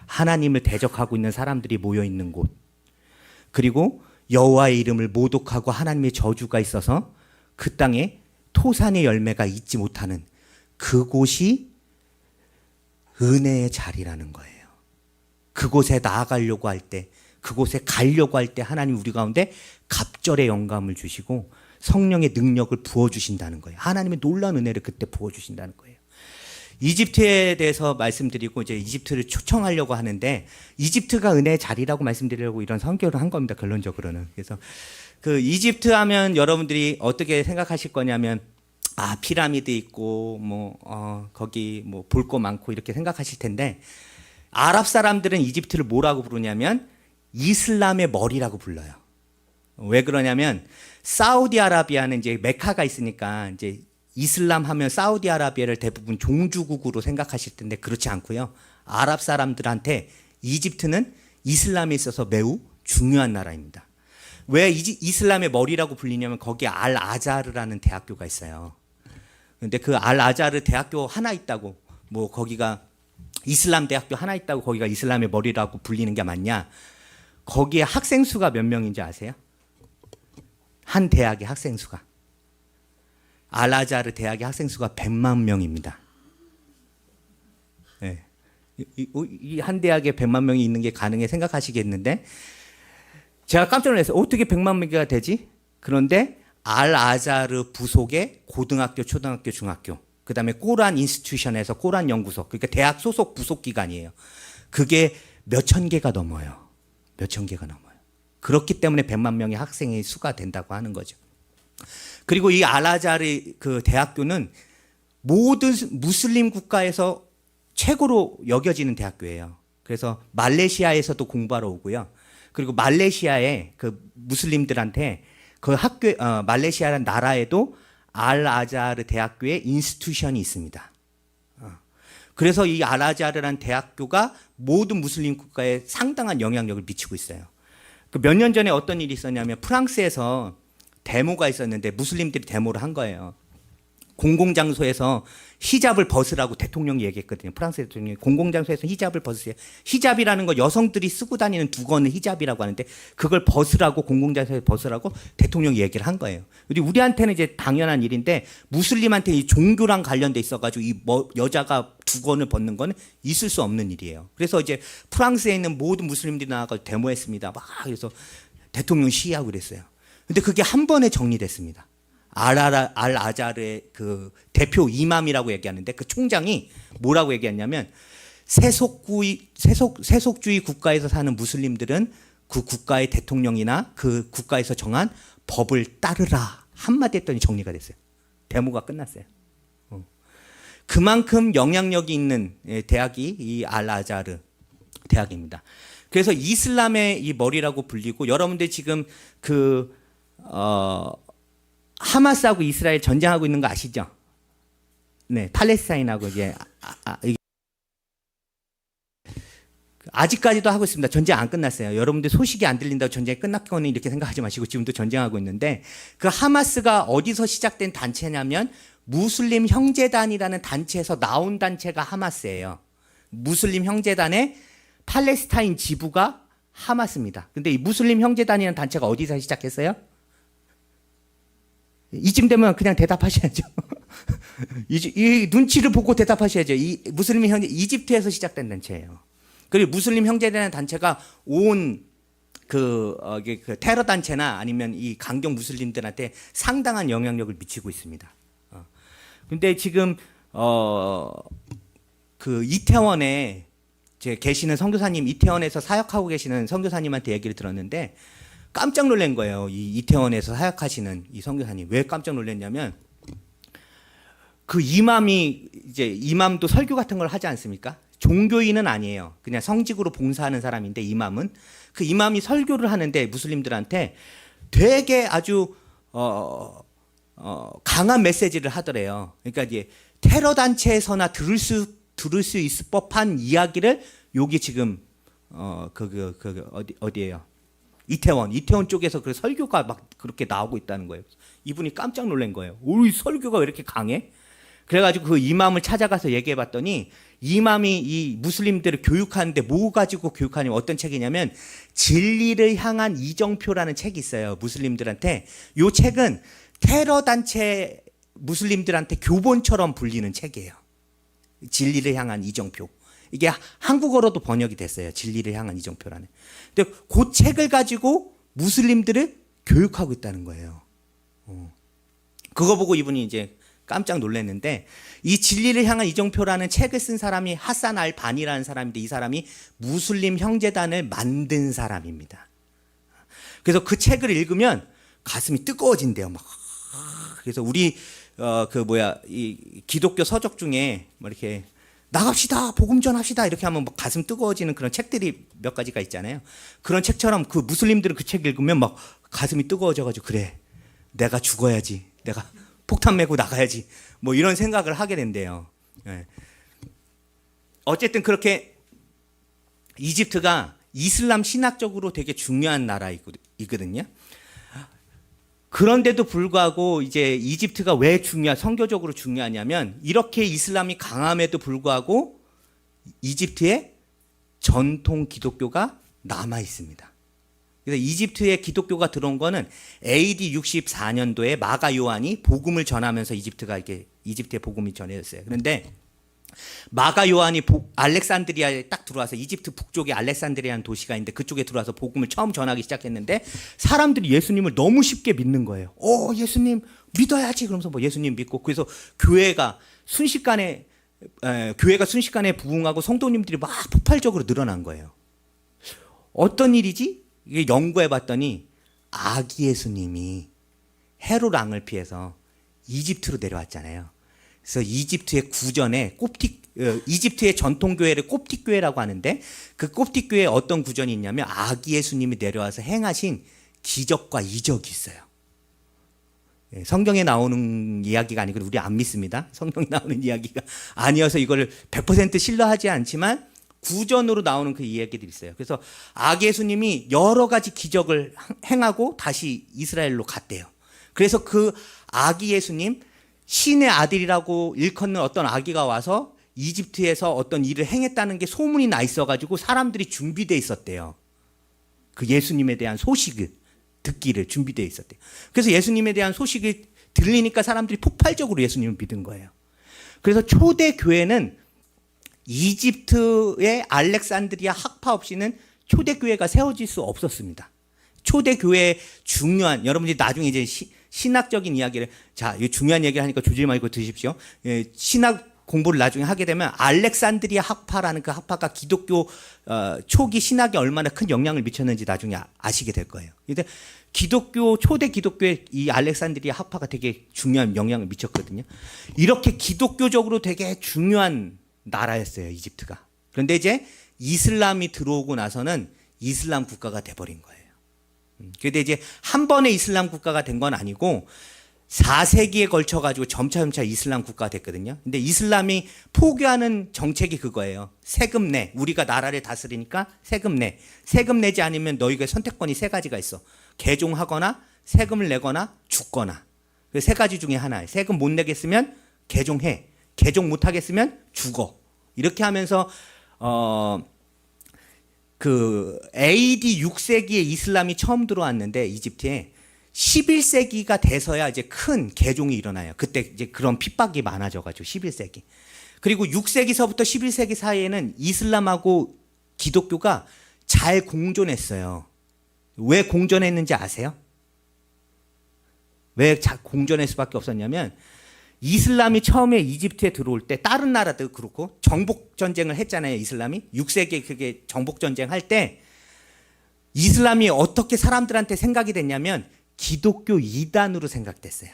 하나님을 대적하고 있는 사람들이 모여 있는 곳. 그리고 여호와의 이름을 모독하고 하나님의 저주가 있어서 그 땅에 토산의 열매가 있지 못하는 그곳이 은혜의 자리라는 거예요. 그곳에 나아가려고 할 때, 그곳에 가려고 할 때 하나님 우리 가운데 갑절의 영감을 주시고 성령의 능력을 부어주신다는 거예요. 하나님의 놀라운 은혜를 그때 부어주신다는 거예요. 이집트에 대해서 말씀드리고 이제 이집트를 초청하려고 하는데 이집트가 은혜의 자리라고 말씀드리려고 이런 선교를 한 겁니다. 결론적으로는. 그래서 그 이집트 하면 여러분들이 어떻게 생각하실 거냐면 피라미드 있고 거기 볼 거 많고 이렇게 생각하실 텐데 아랍 사람들은 이집트를 뭐라고 부르냐면 이슬람의 머리라고 불러요. 왜 그러냐면 사우디아라비아는 이제 메카가 있으니까 이제 이슬람 하면 사우디아라비아를 대부분 종주국으로 생각하실 텐데 그렇지 않고요. 아랍 사람들한테 이집트는 이슬람에 있어서 매우 중요한 나라입니다. 왜 이슬람의 머리라고 불리냐면 거기에 알-아자르라는 대학교가 있어요. 근데 그 알-아자르 대학교 하나 있다고 거기가 이슬람 대학교 하나 있다고 거기가 이슬람의 머리라고 불리는 게 맞냐? 거기에 학생 수가 몇 명인지 아세요? 한 대학의 학생 수가 알-아자르 대학의 학생 수가 100만 명입니다. 이 한 대학에 100만 명이 있는 게 가능해 생각하시겠는데 제가 깜짝 놀랐어요. 어떻게 100만 명이 되지? 그런데 알-아자르 부속의 고등학교, 초등학교, 중학교 그 다음에 꼬란 인스티튜션에서 꼬란 연구소 그러니까 대학 소속 부속 기관이에요. 그게 몇천 개가 넘어요. 몇천 개가 넘어요. 그렇기 때문에 100만 명의 학생의 수가 된다고 하는 거죠. 그리고 이 알아자르 그 대학교는 모든 무슬림 국가에서 최고로 여겨지는 대학교예요. 그래서 말레이시아에서도 공부하러 오고요. 그리고 말레이시아의 그 무슬림들한테 그 학교 말레이시아라는 나라에도 알아자르 대학교의 인스티튜션이 있습니다. 그래서 이 알아자르라는 대학교가 모든 무슬림 국가에 상당한 영향력을 미치고 있어요. 그 몇 년 전에 어떤 일이 있었냐면 프랑스에서 데모가 있었는데 무슬림들이 데모를 한 거예요. 공공장소에서 히잡을 벗으라고 대통령이 얘기했거든요. 프랑스 대통령이 공공장소에서 히잡을 벗으세요. 히잡이라는 거 여성들이 쓰고 다니는 두건을 히잡이라고 하는데 그걸 벗으라고 공공장소에서 벗으라고 대통령이 얘기를 한 거예요. 우리한테는 이제 당연한 일인데 무슬림한테 이 종교랑 관련돼 있어가지고 이 여자가 두건을 벗는 거는 있을 수 없는 일이에요. 그래서 이제 프랑스에 있는 모든 무슬림들이 나와서 데모했습니다. 막 그래서 대통령 시위하고 그랬어요. 근데 그게 한 번에 정리됐습니다. 알아자르의 그 대표 이맘이라고 얘기하는데 그 총장이 뭐라고 얘기했냐면 세속주의 국가에서 사는 무슬림들은 그 국가의 대통령이나 그 국가에서 정한 법을 따르라 한마디 했더니 정리가 됐어요. 데모가 끝났어요. 그만큼 영향력이 있는 대학이 이 알아자르 대학입니다. 그래서 이슬람의 이 머리라고 불리고 여러분들 지금 하마스하고 이스라엘 전쟁하고 있는 거 아시죠? 네, 팔레스타인하고 이제 아직까지도 하고 있습니다. 전쟁 안 끝났어요. 여러분들 소식이 안 들린다고 전쟁이 끝났거니 이렇게 생각하지 마시고 지금도 전쟁하고 있는데 그 하마스가 어디서 시작된 단체냐면 무슬림 형제단이라는 단체에서 나온 단체가 하마스예요. 무슬림 형제단의 팔레스타인 지부가 하마스입니다. 근데 이 무슬림 형제단이라는 단체가 어디서 시작했어요? 이쯤 되면 그냥 대답하셔야죠. 이 눈치를 보고 대답하셔야죠. 이 무슬림 형제 이집트에서 시작된 단체예요. 그리고 무슬림 형제라는 단체가 온 그 테러 단체나 아니면 이 강경 무슬림들한테 상당한 영향력을 미치고 있습니다. 근데 지금 그 이태원에 계시는 선교사님, 이태원에서 사역하고 계시는 선교사님한테 얘기를 들었는데 깜짝 놀란 거예요. 이 이태원에서 사역하시는 이 선교사님. 왜 깜짝 놀랐냐면 그 이맘도 설교 같은 걸 하지 않습니까? 종교인은 아니에요. 그냥 성직으로 봉사하는 사람인데 이맘은 그 이맘이 설교를 하는데 무슬림들한테 되게 아주 강한 메시지를 하더래요. 그러니까 이제 테러 단체에서나 들을 수 있을 법한 이야기를 여기 지금 어디예요? 이태원 쪽에서 그 설교가 막 그렇게 나오고 있다는 거예요. 이분이 깜짝 놀란 거예요. 우리 설교가 왜 이렇게 강해? 그래가지고 그 이맘을 찾아가서 얘기해봤더니 이맘이 이 무슬림들을 교육하는데 뭐 가지고 교육하냐면 어떤 책이냐면 진리를 향한 이정표라는 책이 있어요. 무슬림들한테. 이 책은 테러 단체 무슬림들한테 교본처럼 불리는 책이에요. 진리를 향한 이정표. 이게 한국어로도 번역이 됐어요. 진리를 향한 이정표라는. 근데 그 책을 가지고 무슬림들을 교육하고 있다는 거예요. 그거 보고 이분이 이제 깜짝 놀랐는데 이 진리를 향한 이정표라는 책을 쓴 사람이 하산 알 반이라는 사람인데 이 사람이 무슬림 형제단을 만든 사람입니다. 그래서 그 책을 읽으면 가슴이 뜨거워진대요. 막. 그래서 우리 이 기독교 서적 중에 뭐 이렇게 나갑시다, 복음 전합시다 이렇게 하면 막 가슴 뜨거워지는 그런 책들이 몇 가지가 있잖아요. 그런 책처럼 그 무슬림들은 그 책 읽으면 막 가슴이 뜨거워져가지고 그래, 내가 죽어야지, 내가 폭탄 메고 나가야지, 뭐 이런 생각을 하게 된대요. 예. 어쨌든 그렇게 이집트가 이슬람 신학적으로 되게 중요한 나라이거든요. 그런데도 불구하고 이제 이집트가 왜 선교적으로 중요하냐면 이렇게 이슬람이 강함에도 불구하고 이집트에 전통 기독교가 남아 있습니다. 그래서 이집트에 기독교가 들어온 거는 AD 64년도에 마가 요한이 복음을 전하면서 이집트에 복음이 전해졌어요. 그런데 마가 요한이 알렉산드리아에 딱 들어와서 이집트 북쪽에 알렉산드리아라는 도시가 있는데 그쪽에 들어와서 복음을 처음 전하기 시작했는데 사람들이 예수님을 너무 쉽게 믿는 거예요. 예수님 믿어야지. 그러면서 뭐 예수님 믿고 그래서 교회가 순식간에 부흥하고 성도님들이 막 폭발적으로 늘어난 거예요. 어떤 일이지? 이게 연구해 봤더니 아기 예수님이 헤롯 왕을 피해서 이집트로 내려왔잖아요. 그래서 이집트의 구전에 이집트의 전통 교회를 kop틱 교회라고 하는데 그 kop틱 교회에 어떤 구전이 있냐면 아기 예수님이 내려와서 행하신 기적과 이적이 있어요. 성경에 나오는 이야기가 아니고 우리 안 믿습니다. 성경에 나오는 이야기가 아니어서 이거를 100% 신뢰하지 않지만 구전으로 나오는 그 이야기들이 있어요. 그래서 아기 예수님이 여러 가지 기적을 행하고 다시 이스라엘로 갔대요. 그래서 그 아기 예수님 신의 아들이라고 일컫는 어떤 아기가 와서 이집트에서 어떤 일을 행했다는 게 소문이 나 있어가지고 사람들이 준비되어 있었대요. 그 예수님에 대한 소식을 듣기를 준비되어 있었대요. 그래서 예수님에 대한 소식이 들리니까 사람들이 폭발적으로 예수님을 믿은 거예요. 그래서 초대 교회는 이집트의 알렉산드리아 학파 없이는 초대 교회가 세워질 수 없었습니다. 초대 교회의 중요한, 여러분들이 나중에 이제 신학적인 이야기를, 자, 이 중요한 얘기를 하니까 조지 말고 드십시오. 신학 공부를 나중에 하게 되면 알렉산드리아 학파라는 그 학파가 기독교 초기 신학에 얼마나 큰 영향을 미쳤는지 나중에 아시게 될 거예요. 근데 기독교 초대 기독교의 이 알렉산드리아 학파가 되게 중요한 영향을 미쳤거든요. 이렇게 기독교적으로 되게 중요한 나라였어요, 이집트가. 그런데 이제 이슬람이 들어오고 나서는 이슬람 국가가 돼버린 거예요. 그런데 이제 한 번에 이슬람 국가가 된 건 아니고 4세기에 걸쳐가지고 점차 이슬람 국가가 됐거든요. 근데 이슬람이 포교하는 정책이 그거예요. 세금 내. 우리가 나라를 다스리니까 세금 내. 세금 내지 않으면 너희가 선택권이 세 가지가 있어. 개종하거나 세금을 내거나 죽거나. 그 세 가지 중에 하나예요. 세금 못 내겠으면 개종해. 개종 못 하겠으면 죽어. 이렇게 하면서 그 AD 6세기에 이슬람이 처음 들어왔는데 이집트에 11세기가 돼서야 이제 큰 개종이 일어나요. 그때 이제 그런 핍박이 많아져가지고 11세기. 그리고 6세기서부터 11세기 사이에는 이슬람하고 기독교가 잘 공존했어요. 왜 공존했는지 아세요? 왜 공존할 수밖에 없었냐면 이슬람이 처음에 이집트에 들어올 때 다른 나라도 그렇고 정복 전쟁을 했잖아요. 이슬람이 6세기에 그게 정복 전쟁 할 때 이슬람이 어떻게 사람들한테 생각이 됐냐면 기독교 이단으로 생각됐어요.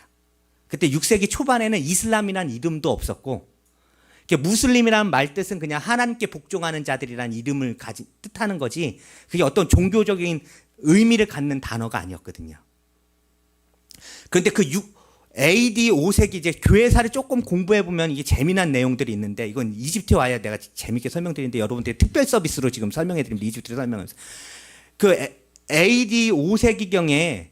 그때 6세기 초반에는 이슬람이란 이름도 없었고 무슬림이라는 말 뜻은 그냥 하나님께 복종하는 자들이라는 이름을 뜻하는 거지 그게 어떤 종교적인 의미를 갖는 단어가 아니었거든요. 그런데 그 AD 5세기 이제 교회사를 조금 공부해 보면 이게 재미난 내용들이 있는데 이건 이집트에 와야 내가 재밌게 설명드리는데 여러분들이 특별 서비스로 지금 설명해 드립니다. 이집트를 설명하면서 그 AD 5세기경에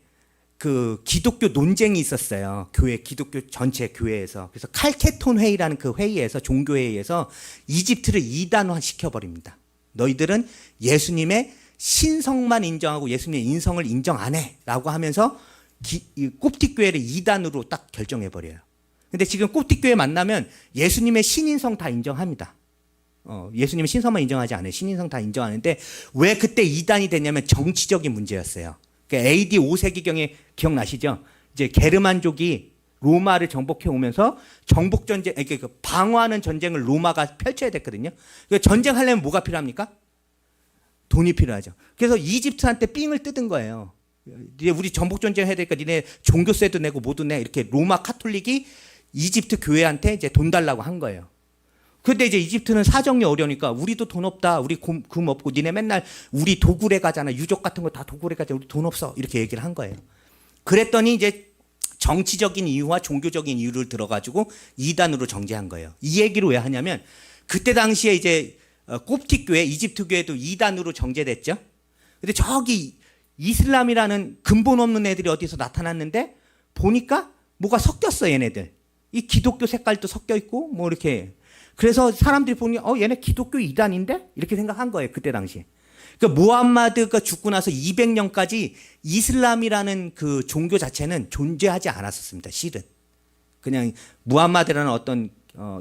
그 기독교 논쟁이 있었어요. 기독교 전체 교회에서. 그래서 칼케톤 회의라는 그 회의에서 종교회의에서 이집트를 이단화 시켜버립니다. 너희들은 예수님의 신성만 인정하고 예수님의 인성을 인정 안 해. 라고 하면서 kop틱 교회를 이단으로 딱 결정해버려요. 근데 지금 kop틱 교회 만나면 예수님의 신인성 다 인정합니다. 예수님의 신성만 인정하지 않아요. 신인성 다 인정하는데 왜 그때 이단이 됐냐면 정치적인 문제였어요. 그러니까 AD 5세기경에 기억나시죠? 이제 게르만족이 로마를 정복해 오면서 정복 전쟁, 그러니까 방어하는 전쟁을 로마가 펼쳐야 됐거든요. 그러니까 전쟁하려면 뭐가 필요합니까? 돈이 필요하죠. 그래서 이집트한테 삥을 뜯은 거예요. 우리 정복 전쟁 해야 되니까 니네 종교세도 내고 뭐도 내. 이렇게 로마 카톨릭이 이집트 교회한테 이제 돈 달라고 한 거예요. 근데 이제 이집트는 사정이 어려우니까 우리도 돈 없다. 우리 금 없고 니네 맨날 우리 도굴에 가잖아. 유족 같은 거 다 도굴에 가잖아. 우리 돈 없어. 이렇게 얘기를 한 거예요. 그랬더니 이제 정치적인 이유와 종교적인 이유를 들어가지고 이단으로 정죄한 거예요. 이 얘기를 왜 하냐면 그때 당시에 이제 kop틱 교회, 이집트 교회도 이단으로 정죄됐죠. 근데 저기 이슬람이라는 근본 없는 애들이 어디서 나타났는데 보니까 뭐가 섞였어 얘네들. 이 기독교 색깔도 섞여 있고 뭐 이렇게. 그래서 사람들이 보니 얘네 기독교 이단인데? 이렇게 생각한 거예요. 그때 당시에. 그러니까 무함마드가 죽고 나서 200년까지 이슬람이라는 그 종교 자체는 존재하지 않았었습니다. 실은. 그냥 무함마드라는 어떤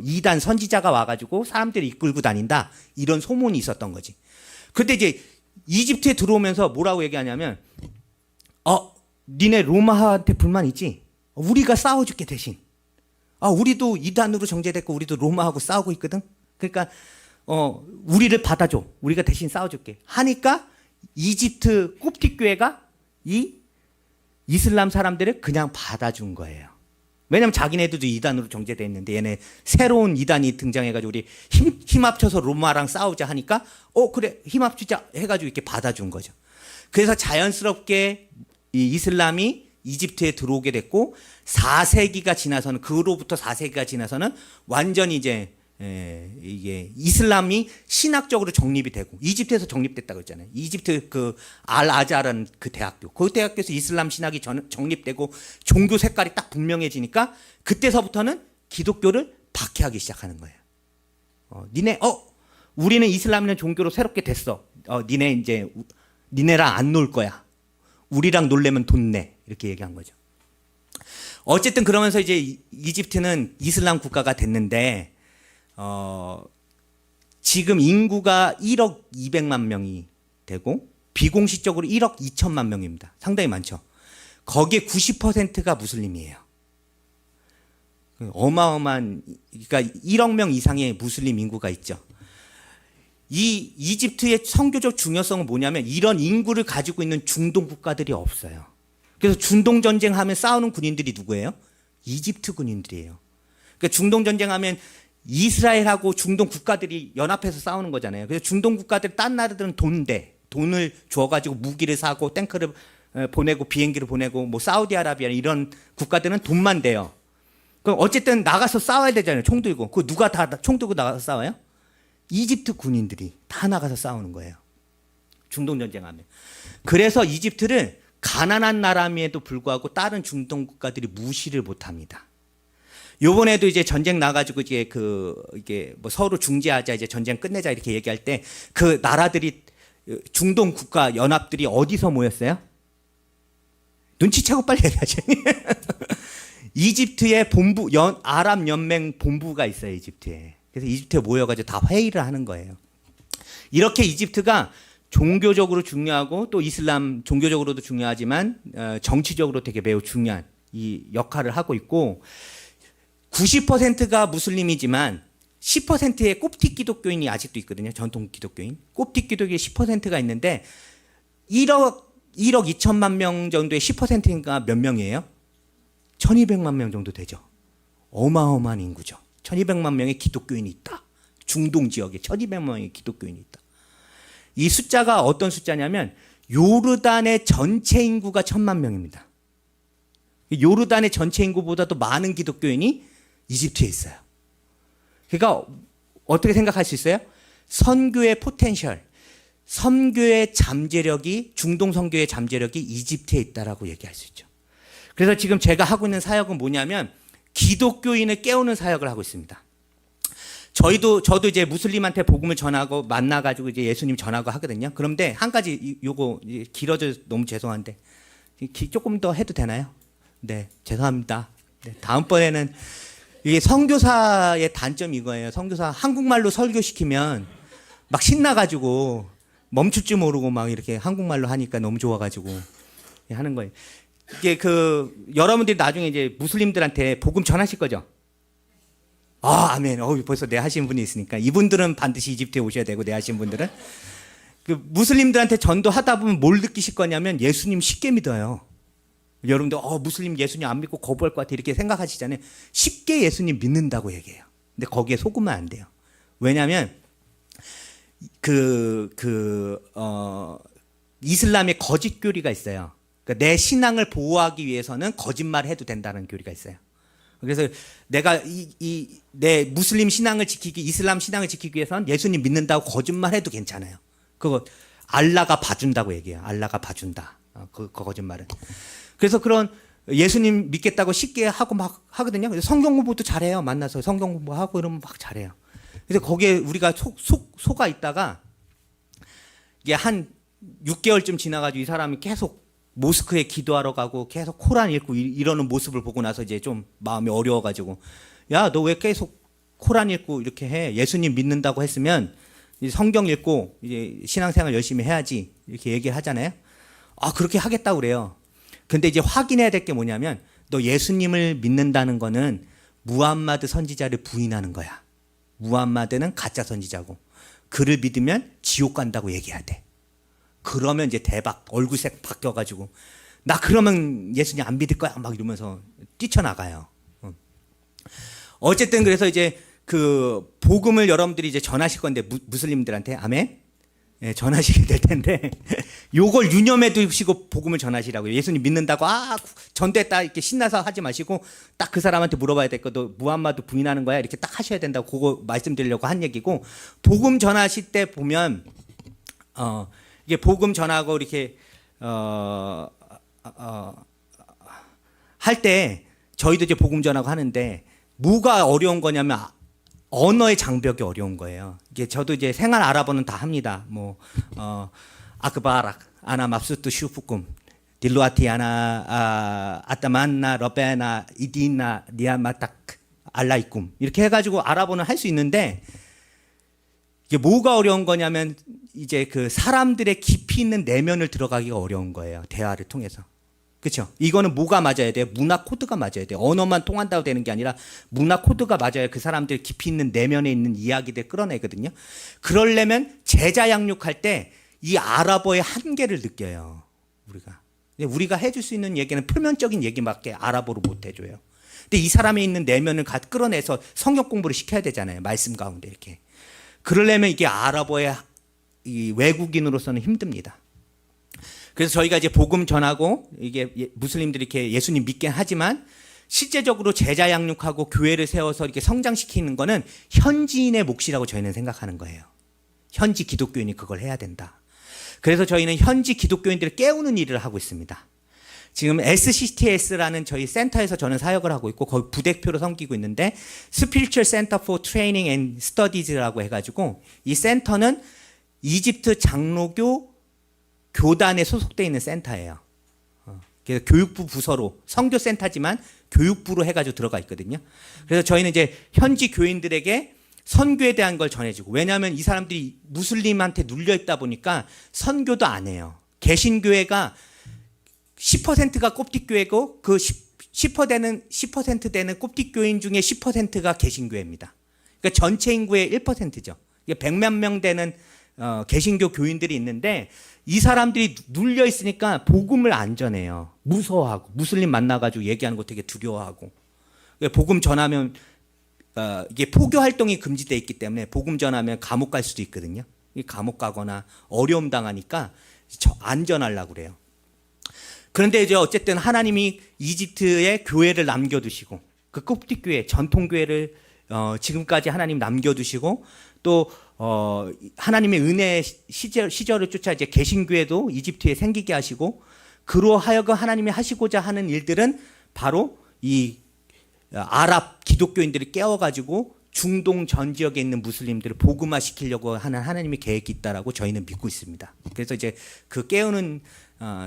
이단 선지자가 와가지고 사람들이 이끌고 다닌다. 이런 소문이 있었던 거지. 근데 이제 이집트에 들어오면서 뭐라고 얘기하냐면 니네 로마한테 불만 있지? 우리가 싸워줄게 대신. 우리도 이단으로 정죄됐고 우리도 로마하고 싸우고 있거든. 그러니까 우리를 받아줘. 우리가 대신 싸워줄게. 하니까 이집트 콥틱 교회가 이 이슬람 사람들을 그냥 받아준 거예요. 왜냐면 자기네들도 이단으로 정제돼 있는데 얘네 새로운 이단이 등장해가지고 우리 힘 합쳐서 로마랑 싸우자 하니까 그래 힘 합치자 해가지고 이렇게 받아준 거죠. 그래서 자연스럽게 이 이슬람이 이집트에 들어오게 됐고 4세기가 지나서는 그로부터 4세기가 지나서는 완전히 이제 이게 이슬람이 신학적으로 정립이 되고 이집트에서 정립됐다고 했잖아요. 이집트 그 알아자라는 그 대학교에서 이슬람 신학이 정립되고 종교 색깔이 딱 분명해지니까 그때서부터는 기독교를 박해하기 시작하는 거예요. 우리는 이슬람이라는 종교로 새롭게 됐어. 니네랑 안 놀 거야. 우리랑 놀려면 돈 내. 이렇게 얘기한 거죠. 어쨌든 그러면서 이제 이집트는 이슬람 국가가 됐는데 지금 인구가 1억 200만 명이 되고 비공식적으로 1억 2천만 명입니다. 상당히 많죠. 거기에 90%가 무슬림이에요. 어마어마한, 그러니까 1억 명 이상의 무슬림 인구가 있죠. 이 이집트의 선교적 중요성은 뭐냐면 이런 인구를 가지고 있는 중동 국가들이 없어요. 그래서 중동 전쟁하면 싸우는 군인들이 누구예요? 이집트 군인들이에요. 그러니까 중동 전쟁하면 이스라엘하고 중동 국가들이 연합해서 싸우는 거잖아요. 그래서 중동 국가들 딴 나라들은 돈을 줘가지고 무기를 사고 탱크를 보내고 비행기를 보내고 뭐 사우디아라비아 이런 국가들은 돈만 대요. 그럼 어쨌든 나가서 싸워야 되잖아요. 총 들고. 그 누가 다 총 들고 나가서 싸워요? 이집트 군인들이 다 나가서 싸우는 거예요. 중동 전쟁하면. 그래서 이집트를 가난한 나라임에도 불구하고 다른 중동 국가들이 무시를 못합니다. 요번에도 이제 전쟁 나가지고 이게 뭐 서로 중재하자 이제 전쟁 끝내자 이렇게 얘기할 때 그 나라들이 중동 국가 연합들이 어디서 모였어요? 눈치채고 빨리 얘기하지. 이집트의 본부 아랍 연맹 본부가 있어요. 이집트에. 그래서 이집트에 모여가지고 다 회의를 하는 거예요. 이렇게 이집트가 종교적으로 중요하고 또 이슬람 종교적으로도 중요하지만 정치적으로 되게 매우 중요한 이 역할을 하고 있고 90%가 무슬림이지만 10%의 콥틱 기독교인이 아직도 있거든요. 전통 기독교인. 콥틱 기독교인 10%가 있는데 1억 2천만 명 정도의 10%인가 몇 명이에요? 1200만 명 정도 되죠. 어마어마한 인구죠. 1200만 명의 기독교인이 있다. 중동 지역에 1200만 명의 기독교인이 있다. 이 숫자가 어떤 숫자냐면 요르단의 전체 인구가 1000만 명입니다. 요르단의 전체 인구보다도 많은 기독교인이 이집트에 있어요. 그러니까 어떻게 생각할 수 있어요? 선교의 포텐셜, 선교의 잠재력이 중동 선교의 잠재력이 이집트에 있다라고 얘기할 수 있죠. 그래서 지금 제가 하고 있는 사역은 뭐냐면 기독교인을 깨우는 사역을 하고 있습니다. 저도 이제 무슬림한테 복음을 전하고 만나가지고 이제 예수님 전하고 하거든요. 그런데 한 가지 요거 길어져 너무 죄송한데 조금 더 해도 되나요? 네, 죄송합니다. 네, 다음번에는 이게 선교사의 단점이 이거예요. 선교사 한국말로 설교시키면 막 신나가지고 멈출 줄 모르고 막 이렇게 한국말로 하니까 너무 좋아가지고 하는 거예요. 이게 여러분들이 나중에 이제 무슬림들한테 복음 전하실 거죠? 아멘. 벌써 네 하신 분이 있으니까 이분들은 반드시 이집트에 오셔야 되고 네 하신 분들은 무슬림들한테 전도하다 보면 뭘 느끼실 거냐면 예수님 쉽게 믿어요. 여러분들 무슬림 예수님 안 믿고 거부할 것 같아 이렇게 생각하시잖아요. 쉽게 예수님 믿는다고 얘기해요. 근데 거기에 속으면 안 돼요. 왜냐하면 이슬람의 거짓 교리가 있어요. 그러니까 내 신앙을 보호하기 위해서는 거짓말을 해도 된다는 교리가 있어요. 그래서 내가 내 무슬림 신앙을 이슬람 신앙을 지키기 위해서는 예수님 믿는다고 거짓말해도 괜찮아요. 그거 알라가 봐준다고 얘기해요. 알라가 봐준다. 그 거짓말은. 그래서 그런 예수님 믿겠다고 쉽게 하고 막 하거든요. 그래서 성경 공부도 잘해요. 만나서 성경 공부하고 이러면 막 잘해요. 그래서 거기에 우리가 속아 있다가 이게 한 6개월쯤 지나가지고 이 사람이 계속 모스크에 기도하러 가고 계속 코란 읽고 이러는 모습을 보고 나서 이제 좀 마음이 어려워가지고 야, 너 왜 계속 코란 읽고 이렇게 해? 예수님 믿는다고 했으면 성경 읽고 이제 신앙생활 열심히 해야지 이렇게 얘기를 하잖아요. 그렇게 하겠다고 그래요. 근데 이제 확인해야 될 게 뭐냐면 너 예수님을 믿는다는 거는 무함마드 선지자를 부인하는 거야. 무함마드는 가짜 선지자고 그를 믿으면 지옥 간다고 얘기해야 돼. 그러면 이제 대박 얼굴색 바뀌어가지고 나 그러면 예수님 안 믿을 거야 막 이러면서 뛰쳐나가요. 어쨌든 그래서 이제 그 복음을 여러분들이 이제 전하실 건데 무슬림들한테 아멘. 예, 전하시게 될 텐데 요걸 유념해 두시고 복음을 전하시라고요. 예수님 믿는다고 전도했다 이렇게 신나서 하지 마시고 딱 그 사람한테 물어봐야 될 것도 무함마드 부인하는 거야 이렇게 딱 하셔야 된다고 그거 말씀드리려고 한 얘기고 복음 전하실 때 보면 이게 복음 전하고 이렇게 할 때 저희도 이제 복음 전하고 하는데 뭐가 어려운 거냐면 언어의 장벽이 어려운 거예요. 이게 저도 이제 생활 아랍어는 다 합니다. 뭐 아크바락 아나 맙수트 슈프꿈 딜루아티 아나 아따만나 러베나 이디나 니아마딱 알라이꿈 이렇게 해가지고 아랍어는 할 수 있는데 이게 뭐가 어려운 거냐면 이제 그 사람들의 깊이 있는 내면을 들어가기가 어려운 거예요. 대화를 통해서. 그렇죠? 이거는 뭐가 맞아야 돼요? 문화 코드가 맞아야 돼요. 언어만 통한다고 되는 게 아니라 문화 코드가 맞아야 그 사람들 깊이 있는 내면에 있는 이야기들 끌어내거든요. 그러려면 제자 양육할 때 이 아랍어의 한계를 느껴요. 우리가 해줄 수 있는 얘기는 표면적인 얘기밖에 아랍어로 못 해줘요. 근데 이 사람에 있는 내면을 끌어내서 성경 공부를 시켜야 되잖아요. 말씀 가운데 이렇게. 그러려면 이게 아랍어의 이 외국인으로서는 힘듭니다. 그래서 저희가 이제 복음 전하고 이게 무슬림들이 이렇게 예수님 믿게 하지만 실제적으로 제자 양육하고 교회를 세워서 이렇게 성장시키는 거는 현지인의 몫이라고 저희는 생각하는 거예요. 현지 기독교인이 그걸 해야 된다. 그래서 저희는 현지 기독교인들을 깨우는 일을 하고 있습니다. 지금 SCTS라는 저희 센터에서 저는 사역을 하고 있고 거기 부대표로 섬기고 있는데 Spiritual Center for Training and Studies라고 해가지고 이 센터는 이집트 장로교 교단에 소속되어 있는 센터예요. 그래서 교육부 부서로 선교센터지만 교육부로 해가지고 들어가 있거든요. 그래서 저희는 이제 현지 교인들에게 선교에 대한 걸 전해주고 왜냐하면 이 사람들이 무슬림한테 눌려 있다 보니까 선교도 안 해요. 개신교회가 10%가 꼽틱교회고 그 10% 되는 꼽틱교인 중에 10%가 개신교회입니다. 그러니까 전체 인구의 1%죠. 100몇 명 되는 개신교 교인들이 있는데 이 사람들이 눌려 있으니까 복음을 안 전해요. 무서워하고 무슬림 만나가지고 얘기하는 거 되게 두려워하고 복음 전하면 이게 포교 활동이 금지되어 있기 때문에 복음 전하면 감옥 갈 수도 있거든요. 감옥 가거나 어려움 당하니까 안 전하려고 그래요. 그런데 이제 어쨌든 하나님이 이집트에 교회를 남겨두시고 그 꼽틱교회 전통교회를 지금까지 하나님 남겨두시고 또 하나님의 은혜 시절을 쫓아 이제 개신교회도 이집트에 생기게 하시고 그로 하여금 하나님이 하시고자 하는 일들은 바로 이 아랍 기독교인들을 깨워가지고 중동 전 지역에 있는 무슬림들을 복음화 시키려고 하는 하나님의 계획이 있다라고 저희는 믿고 있습니다. 그래서 이제 그 깨우는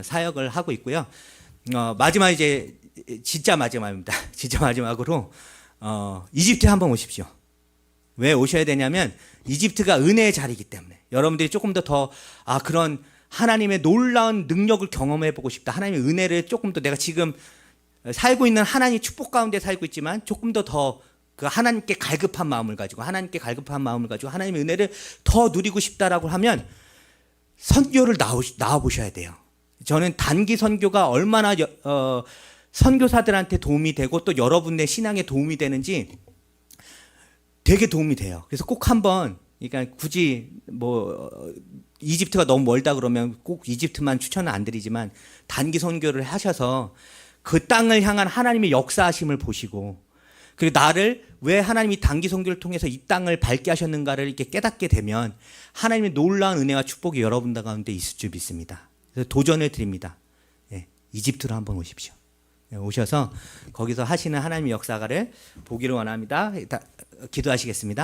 사역을 하고 있고요. 마지막 이제 진짜 마지막입니다. 진짜 마지막으로 이집트에 한번 오십시오. 왜 오셔야 되냐면 이집트가 은혜의 자리이기 때문에 여러분들이 조금 더 그런 하나님의 놀라운 능력을 경험해 보고 싶다. 하나님의 은혜를 조금 더 내가 지금 살고 있는 하나님의 축복 가운데 살고 있지만 조금 더 그 하나님께 갈급한 마음을 가지고 하나님의 은혜를 더 누리고 싶다라고 하면 선교를 나와 보셔야 돼요. 저는 단기 선교가 얼마나 선교사들한테 도움이 되고 또 여러분의 신앙에 도움이 되는지 되게 도움이 돼요. 그래서 꼭 한번 그러니까 굳이 뭐 이집트가 너무 멀다 그러면 꼭 이집트만 추천은 안 드리지만 단기 선교를 하셔서 그 땅을 향한 하나님의 역사하심을 보시고 그리고 나를 왜 하나님이 단기 선교를 통해서 이 땅을 밝게 하셨는가를 이렇게 깨닫게 되면 하나님의 놀라운 은혜와 축복이 여러분들 가운데 있을 줄 믿습니다. 그래서 도전을 드립니다. 이집트로 한번 오십시오. 오셔서 거기서 하시는 하나님의 역사를 보기를 원합니다. 기도하시겠습니다.